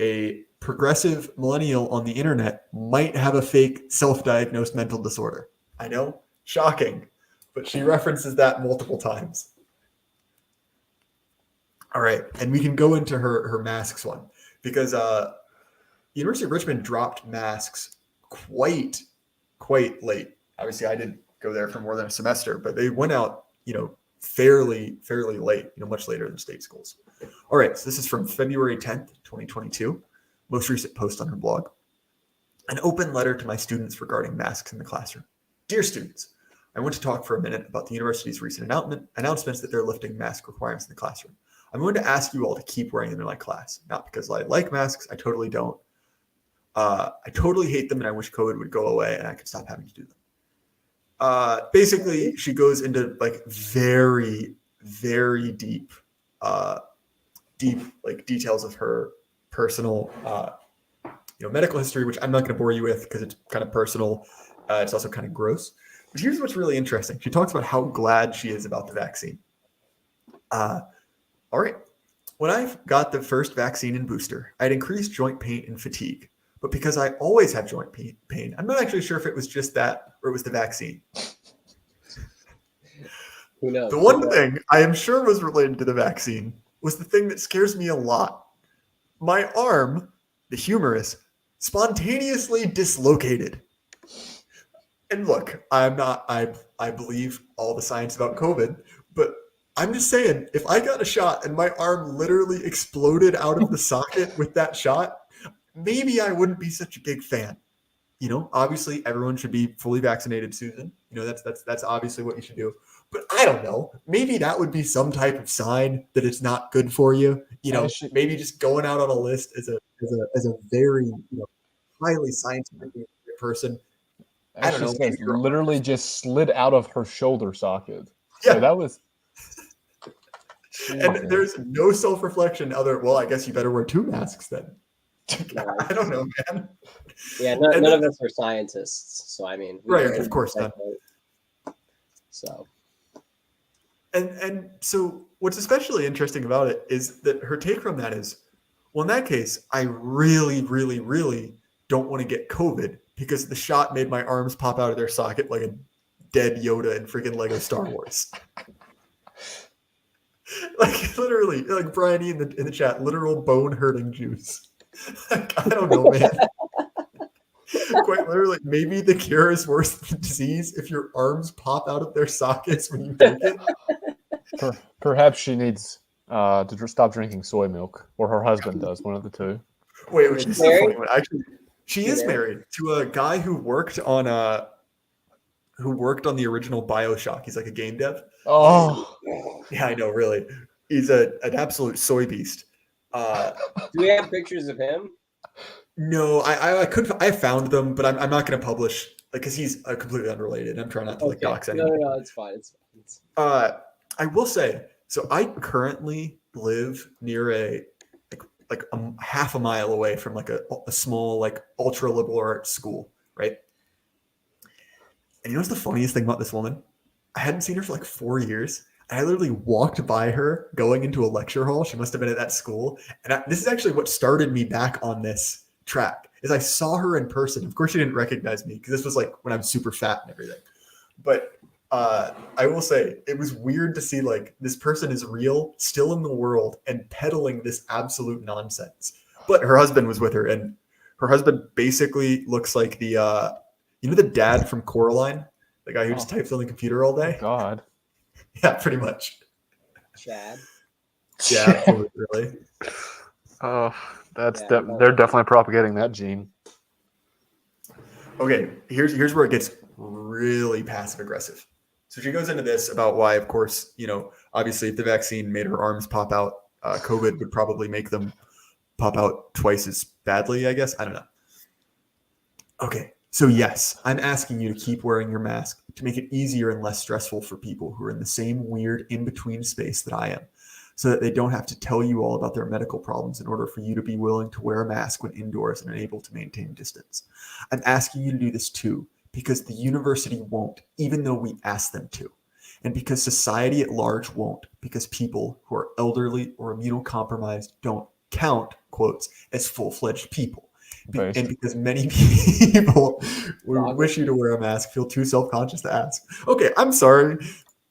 a progressive millennial on the internet might have a fake self-diagnosed mental disorder. I know, shocking, but she references that multiple times. All right, and we can go into her masks one because University of Richmond dropped masks quite late. Obviously, I didn't go there for more than a semester, but they went out, fairly late, much later than state schools. All right, so this is from February 10th, 2022, most recent post on her blog. An open letter to my students regarding masks in the classroom. Dear students, I want to talk for a minute about the university's recent announcements that they're lifting mask requirements in the classroom. I'm going to ask you all to keep wearing them in my class, not because I like masks, I totally don't. I totally hate them and I wish COVID would go away and I could stop having to do them. Basically, she goes into like very deep like details of her personal medical history, which I'm not going to bore you with because it's kind of personal. It's also kind of gross. But here's what's really interesting. She talks about how glad she is about the vaccine. All right. When I got the first vaccine and booster, I had increased joint pain and fatigue. But because I always have joint pain, I'm not actually sure if it was just that or it was the vaccine. Who knows? The one thing I am sure was related to the vaccine was the thing that scares me a lot. My arm, the humerus, spontaneously dislocated. And look, I believe all the science about COVID, but I'm just saying, if I got a shot and my arm literally exploded out of the socket with that shot, maybe I wouldn't be such a big fan. Obviously everyone should be fully vaccinated, Susan. That's obviously what you should do. But I don't know. Maybe that would be some type of sign that it's not good for you. Maybe just going out on a list as a very highly scientific person. I don't know. Says, literally just slid out of her shoulder socket. Yeah, so that was. And there's no self-reflection other. Well, I guess you better wear 2 masks then. I don't know, man. Yeah, none of us are scientists, so I mean, right? Of course not. So, and so, what's especially interesting about it is that her take from that is, well, in that case, I really don't want to get COVID because the shot made my arms pop out of their socket like a dead Yoda in freaking Lego Star Wars. Like literally, like Brian E in the chat, literal bone hurting juice. Like, I don't know, man. Quite literally, maybe the cure is worse than the disease if your arms pop out of their sockets when you take it. Perhaps she needs to stop drinking soy milk, or her husband does, one of the two. Wait, which is so funny. Actually, she is married to a guy who worked on the original BioShock. He's like a game dev. Oh, yeah, I know. Really, he's an absolute soy beast. Do we have pictures of him? No, I found them, but I'm not going to publish because he's completely unrelated. I'm trying not to dox anyone. No, it's fine. It's fine. I will say, so I currently live near a half a mile away from like a small like ultra liberal arts school, right? And you know what's the funniest thing about this woman? I hadn't seen her for like 4 years. I literally walked by her going into a lecture hall. She must have been at that school. And this is actually what started me back on this track is I saw her in person. Of course, she didn't recognize me because this was like when I'm super fat and everything. But I will say it was weird to see like this person is real, still in the world, and peddling this absolute nonsense. But her husband was with her, and her husband basically looks like the the dad from Coraline, the guy who just types on the computer all day. Oh, God. Yeah, pretty much. Chad. Yeah, absolutely. Really. Oh, they're definitely propagating that gene. Okay, here's where it gets really passive aggressive. So she goes into this about why, of course, obviously if the vaccine made her arms pop out, COVID would probably make them pop out twice as badly, I guess. I don't know. Okay. So yes, I'm asking you to keep wearing your mask to make it easier and less stressful for people who are in the same weird in-between space that I am, so that they don't have to tell you all about their medical problems in order for you to be willing to wear a mask when indoors and unable to maintain distance. I'm asking you to do this too, because the university won't, even though we ask them to. And because society at large won't, because people who are elderly or immunocompromised don't count, quotes, as full-fledged people. And because many people who wish you to wear a mask feel too self-conscious to ask. Okay, I'm sorry.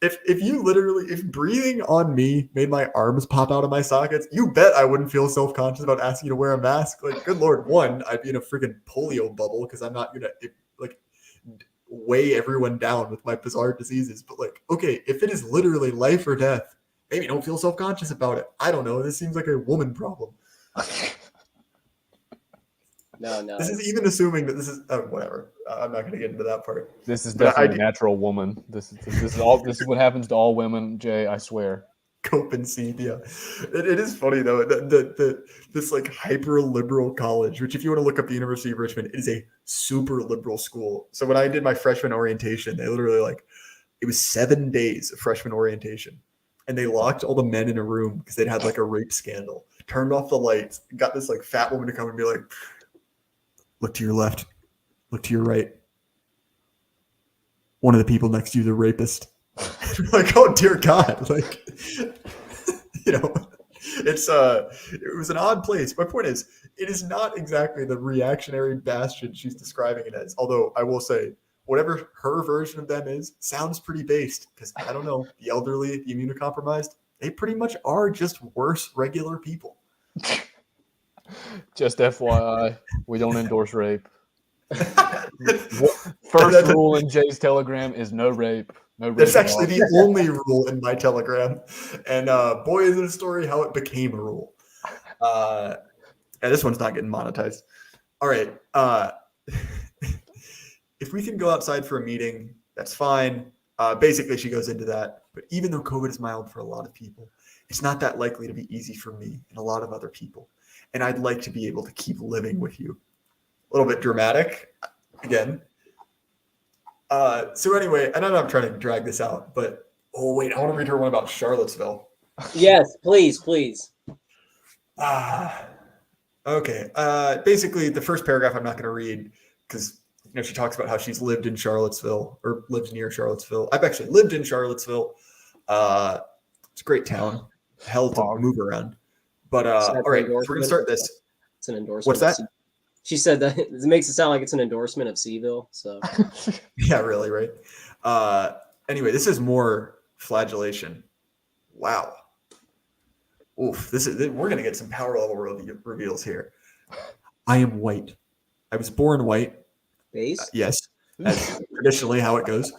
if breathing on me made my arms pop out of my sockets, you bet I wouldn't feel self-conscious about asking you to wear a mask. Like, good Lord, one, I'd be in a freaking polio bubble because I'm not gonna like weigh everyone down with my bizarre diseases. But like, okay, if it is literally life or death, maybe don't feel self-conscious about it. I don't know. This seems like a woman problem. No. This is even assuming that this is whatever. I'm not going to get into that part. This is But definitely a natural woman. This is all. This is what happens to all women, Jay. I swear. Cope and sepia. It is funny though. This like hyper liberal college, which if you want to look up the University of Richmond, it is a super liberal school. So when I did my freshman orientation, they literally it was 7 days of freshman orientation, and they locked all the men in a room because they'd had like a rape scandal. Turned off the lights, got this like fat woman to come and be like, look to your left, look to your right. One of the people next to you, the rapist. Like, oh dear God, like, it was an odd place. My point is, it is not exactly the reactionary bastion she's describing it as. Although I will say, whatever her version of them is, sounds pretty based. Because I don't know, the elderly, the immunocompromised, they pretty much are just worse regular people. Just FYI, we don't endorse rape. First rule in Jay's Telegram is no rape. No rape. That's actually the only rule in my Telegram. And boy, is it a story how it became a rule. Yeah, this one's not getting monetized. All right. If we can go outside for a meeting, that's fine. Basically, she goes into that. But even though COVID is mild for a lot of people, it's not that likely to be easy for me and a lot of other people. And I'd like to be able to keep living with you. A little bit dramatic, again. So anyway, I know I'm trying to drag this out, but oh wait, I want to read her one about Charlottesville. Yes, please. Okay. Basically, the first paragraph I'm not going to read because she talks about how she's lived in Charlottesville or lives near Charlottesville. I've actually lived in Charlottesville. It's a great town. Hell to move around. But all right, we're going to start this. It's an endorsement. What's that? She said that it makes it sound like it's an endorsement of Seville. So yeah, really, right? Anyway, this is more flagellation. Wow. Oof, we're gonna get some power level reveals here. I am white. I was born white. Base? Yes, that's traditionally how it goes.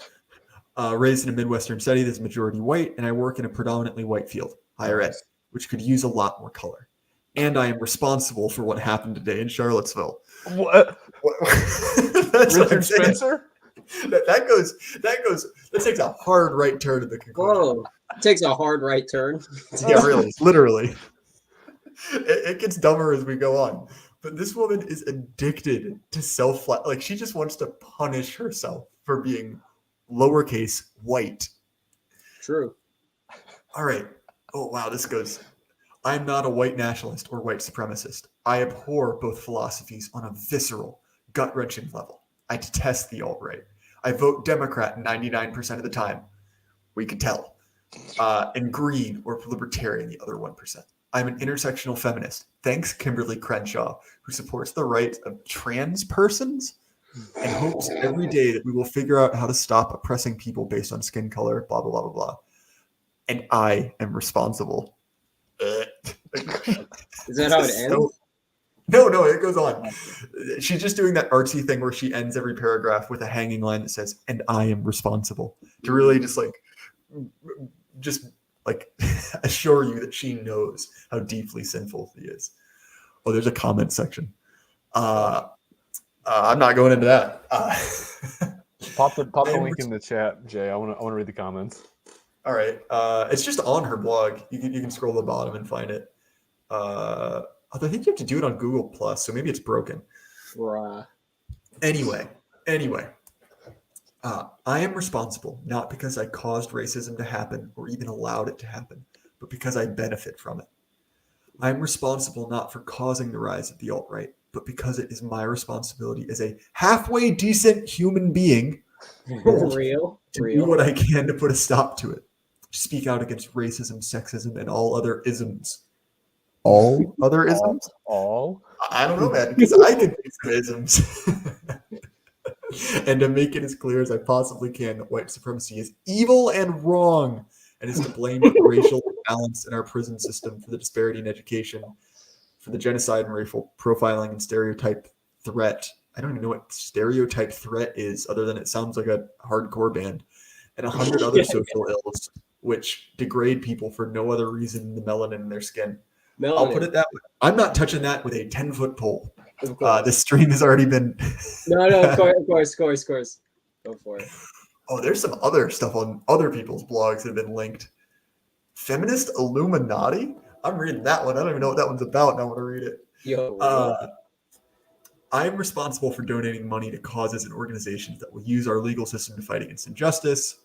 Raised in a Midwestern setting that's majority white, and I work in a predominantly white field, higher ed, which could use a lot more color. And I am responsible for what happened today in Charlottesville. What? That's Richard Spencer? That takes a hard right turn at the conclusion. Whoa. It takes a hard right turn. Yeah, really, literally. It gets dumber as we go on. But this woman is addicted to like she just wants to punish herself for being lowercase white. True. All right. Oh, wow, this goes... I'm not a white nationalist or white supremacist. I abhor both philosophies on a visceral, gut-wrenching level. I detest the alt-right. I vote Democrat 99% of the time. We could tell. And green or libertarian the other 1%. I'm an intersectional feminist. Thanks, Kimberly Crenshaw, who supports the rights of trans persons and hopes every day that we will figure out how to stop oppressing people based on skin color, blah, blah, blah, blah, blah. And I am responsible. Is that how it ends? No, it goes on. She's just doing that artsy thing where she ends every paragraph with a hanging line that says, and I am responsible, to really just assure you that she knows how deeply sinful she is. Oh, there's a comment section. I'm not going into that. Pop the link in the chat, Jay. I want to read the comments. All right. It's just on her blog. You can scroll to the bottom and find it. I think you have to do it on Google Plus, so maybe it's broken. Right. Anyway. I am responsible not because I caused racism to happen or even allowed it to happen, but because I benefit from it. I am responsible not for causing the rise of the alt-right, but because it is my responsibility as a halfway decent human being Real. do what I can to put a stop to it. Speak out against racism, sexism, and all other isms. All other isms? All? I don't know, man, because I can think some isms. and to make it as clear as I possibly can that white supremacy is evil and wrong and is to blame for the racial imbalance in our prison system, for the disparity in education, for the genocide and racial profiling and stereotype threat. I don't even know what stereotype threat is, other than it sounds like a hardcore band, and 100 other social ills which degrade people for no other reason than the melanin in their skin. Melanin. I'll put it that way. I'm not touching that with a 10-foot pole. Of course. This stream has already been. No, of course. Go for it. Oh, there's some other stuff on other people's blogs that have been linked. Feminist Illuminati? I'm reading that one. I don't even know what that one's about, and I want to read it. I'm responsible for donating money to causes and organizations that will use our legal system to fight against injustice,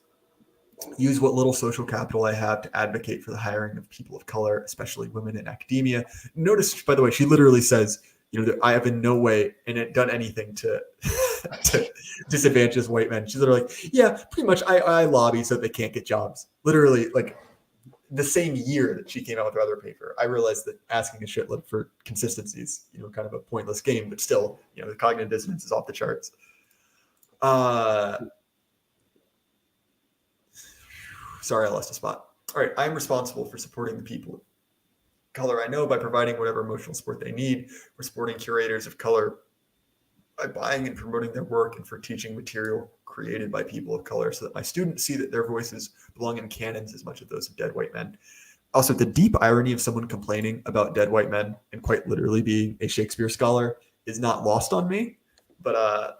use what little social capital I have to advocate for the hiring of people of color, especially women in academia. Notice, by the way, she literally says, that I have in no way done anything to to disadvantage white men. She's literally like, yeah, pretty much I lobby so that they can't get jobs. Literally, like the same year that she came out with her other paper, I realized that asking a shitload for consistency is, kind of a pointless game, but still, the cognitive dissonance is off the charts. Sorry, I lost a spot. All right, I'm responsible for supporting the people of color I know by providing whatever emotional support they need, for supporting curators of color by buying and promoting their work, and for teaching material created by people of color so that my students see that their voices belong in canons as much as those of dead white men. Also, the deep irony of someone complaining about dead white men and quite literally being a Shakespeare scholar is not lost on me. But,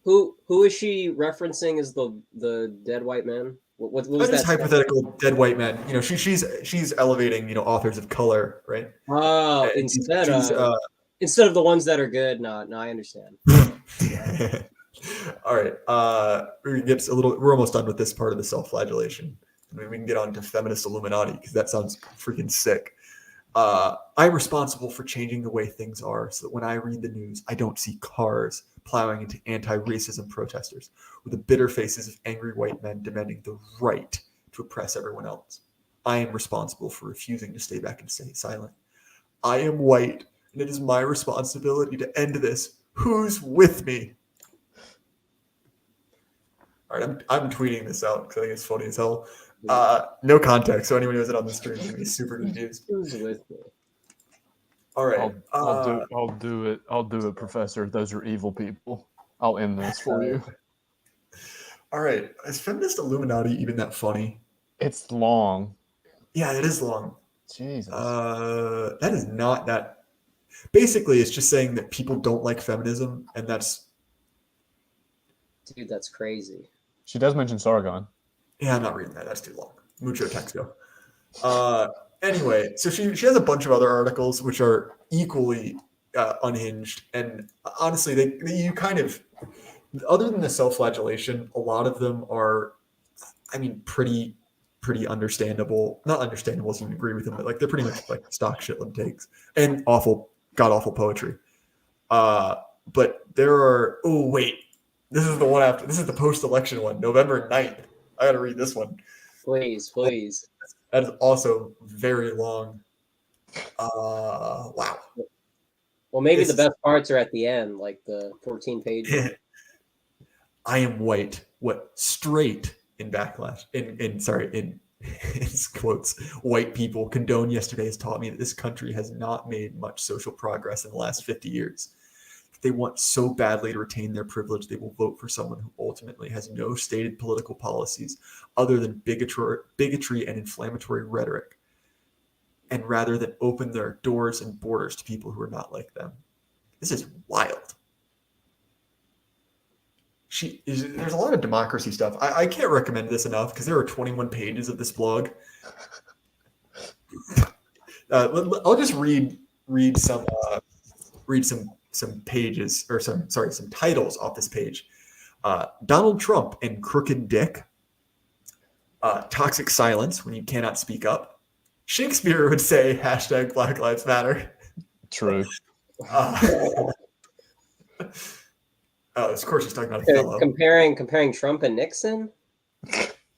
Who is she referencing as the dead white men? What was that? Hypothetical dead white men. She's elevating, authors of color, right? Oh, instead of the ones that are good. No, I understand. All right. We're almost done with this part of the self-flagellation. We can get on to feminist Illuminati because that sounds freaking sick. I'm responsible for changing the way things are so that when I read the news, I don't see cars plowing into anti-racism protesters with the bitter faces of angry white men demanding the right to oppress everyone else. I am responsible for refusing to stay back and stay silent. I am white, and it is my responsibility to end this. Who's with me? All right, I'm tweeting this out because I think it's funny as hell. No context, so anyone who isn't on the stream is going to be super confused. Who's with me? All right. I'll do it. I'll do it, Professor. Those are evil people. I'll end this for you. All right. Is feminist Illuminati even that funny? It's long. Yeah, it is long. Jesus. That is not that. Basically, it's just saying that people don't like feminism, and that's. Dude, that's crazy. She does mention Sargon. Yeah, I'm not reading that. That's too long. Mucho texto. Anyway, so she has a bunch of other articles which are equally unhinged, and honestly, you kind of, other than the self-flagellation, a lot of them are, pretty understandable. Not understandable, so you can agree with them, but they're pretty much like stock shitload takes and god awful poetry. But there are. Oh wait, this is the one after. This is the post-election one, November 9th. I got to read this one. Please. That is also very long. Wow. Well, maybe the best parts are at the end, like the 14 pages. I am white. What straight in backlash in quotes, white people condone yesterday has taught me that this country has not made much social progress in the last 50 years. If they want so badly to retain their privilege, they will vote for someone who ultimately has no stated political policies other than bigotry and inflammatory rhetoric, and rather than open their doors and borders to people who are not like them. This is wild. There's a lot of democracy stuff. I can't recommend this enough because there are 21 pages of this blog. I'll just read some pages or some titles off this page. Donald Trump and Crooked Dick. Toxic silence when you cannot speak up. Shakespeare would say hashtag Black Lives Matter. True. Of course he's talking about a fellow. Comparing Trump and Nixon?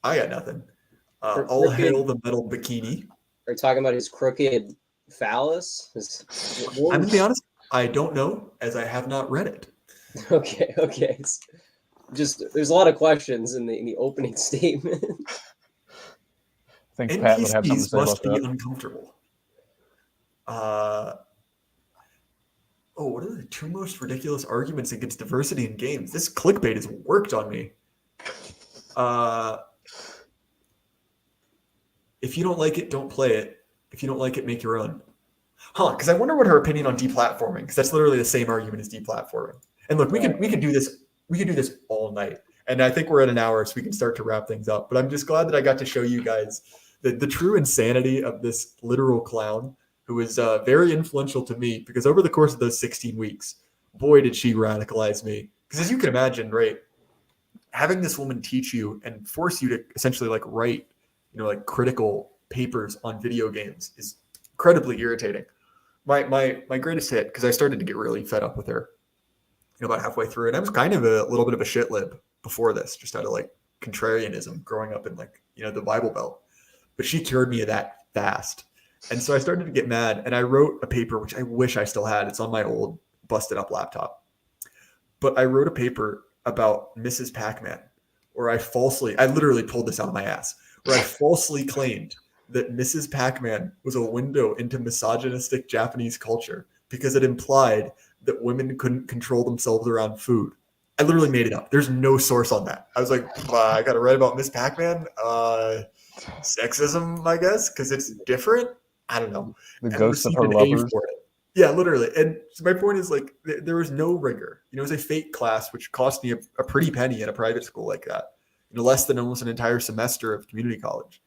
I got nothing. All hail the metal bikini. Are talking about his crooked phallus? I'm going to be honest, I don't know, as I have not read it. Okay. Just there's a lot of questions in the opening statement. I think Pat would have something to NPCs say about must be that. uncomfortable. What are the two most ridiculous arguments against diversity in games? This clickbait has worked on me. If you don't like it, don't play it. If you don't like it, make your own. Because I wonder what her opinion on deplatforming, because that's literally the same argument as deplatforming. And look, we could do this. We could do this all night. And I think we're at an hour, so we can start to wrap things up. But I'm just glad that I got to show you guys the true insanity of this literal clown who was very influential to me, because over the course of those 16 weeks, boy, did she radicalize me. Because as you can imagine, right, having this woman teach you and force you to essentially like write, like critical papers on video games is incredibly irritating. My greatest hit, because I started to get really fed up with her, about halfway through, and I was kind of a little bit of a shit lib before this, just out of like contrarianism growing up in like the Bible Belt. But she cured me of that fast, and so I started to get mad, and I wrote a paper which I wish I still had. It's on my old busted up laptop, but I wrote a paper about Mrs. Pac-Man, where I literally pulled this out of my ass, where I falsely claimed that Mrs. Pac-Man was a window into misogynistic Japanese culture because it implied that women couldn't control themselves around food. I literally made it up. There's no source on that. I was like, I got to write about Miss Pac-Man. Sexism, I guess, because it's different. I don't know. The And ghosts of received her an A lovers. for it. Yeah, literally. And so my point is, like, there was no rigor. It was a fake class, which cost me a pretty penny at a private school like that. Less than almost an entire semester of community college.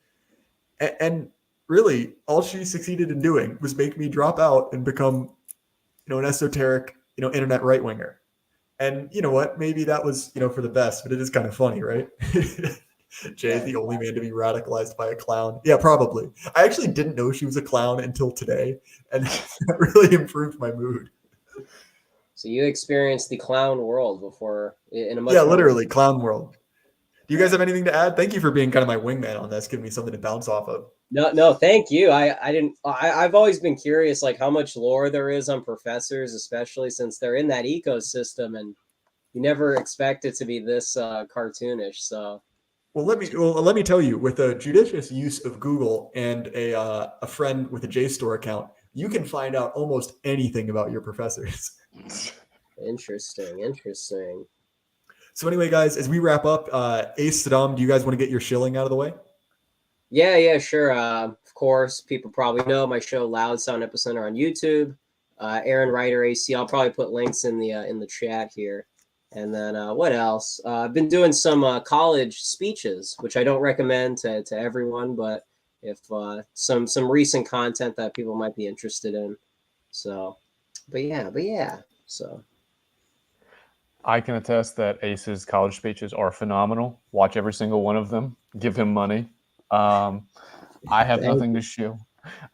And really, all she succeeded in doing was make me drop out and become, an esoteric, internet right winger. And you know what? Maybe that was, for the best, but it is kind of funny, right? Jay is the only man to be radicalized by a clown. Yeah, probably. I actually didn't know she was a clown until today, and that really improved my mood. So you experienced the clown world before in a much Yeah, more- literally, clown world. Do you guys have anything to add? Thank you for being kind of my wingman on this, giving me something to bounce off of. No, thank you. I've always been curious, like how much lore there is on professors, especially since they're in that ecosystem, and you never expect it to be this cartoonish. So, Well, let me tell you, with a judicious use of Google and a friend with a JSTOR account, you can find out almost anything about your professors. Interesting. So anyway, guys, as we wrap up, Ace, Saddam, do you guys want to get your shilling out of the way? Yeah, sure. Of course, people probably know my show Loud Sound Epicenter on YouTube. Aaron Ryder AC. I'll probably put links in the chat here. And then what else? I've been doing some college speeches, which I don't recommend to everyone, but if some recent content that people might be interested in. So, but yeah. So I can attest that Ace's college speeches are phenomenal. Watch every single one of them. Give him money. I have nothing to show.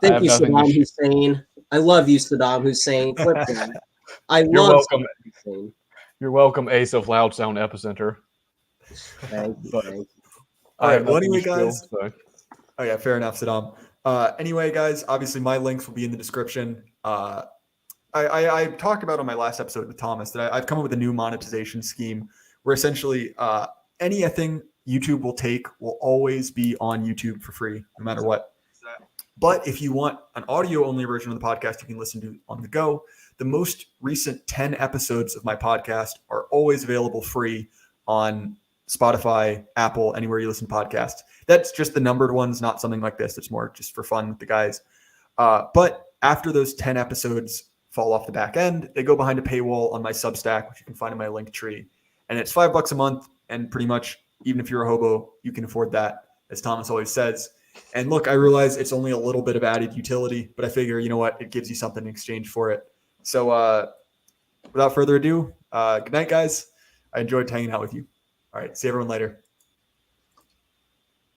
Thank you, Saddam Hussein. I love you, Saddam Hussein. Flip that. You're welcome. Saddam Hussein. You're welcome, Ace of Loud Sound Epicenter. Thank you. All right. Well, anyway, guys. So. Oh yeah, fair enough, Saddam. Anyway, guys, obviously my links will be in the description. I talked about on my last episode with Thomas that I've come up with a new monetization scheme where essentially anything YouTube will take will always be on YouTube for free, no matter what. But if you want an audio-only version of the podcast, you can listen to on the go. The most recent 10 episodes of my podcast are always available free on Spotify, Apple, anywhere you listen to podcasts. That's just the numbered ones, not something like this. It's more just for fun with the guys. But after those 10 episodes fall off the back end, they go behind a paywall on my Substack, which you can find in my link tree. And it's $5 a month. And pretty much, even if you're a hobo, you can afford that, as Thomas always says. And look, I realize it's only a little bit of added utility, but I figure, you know what, it gives you something in exchange for it. So without further ado, good night, guys. I enjoyed hanging out with you. All right, see everyone later.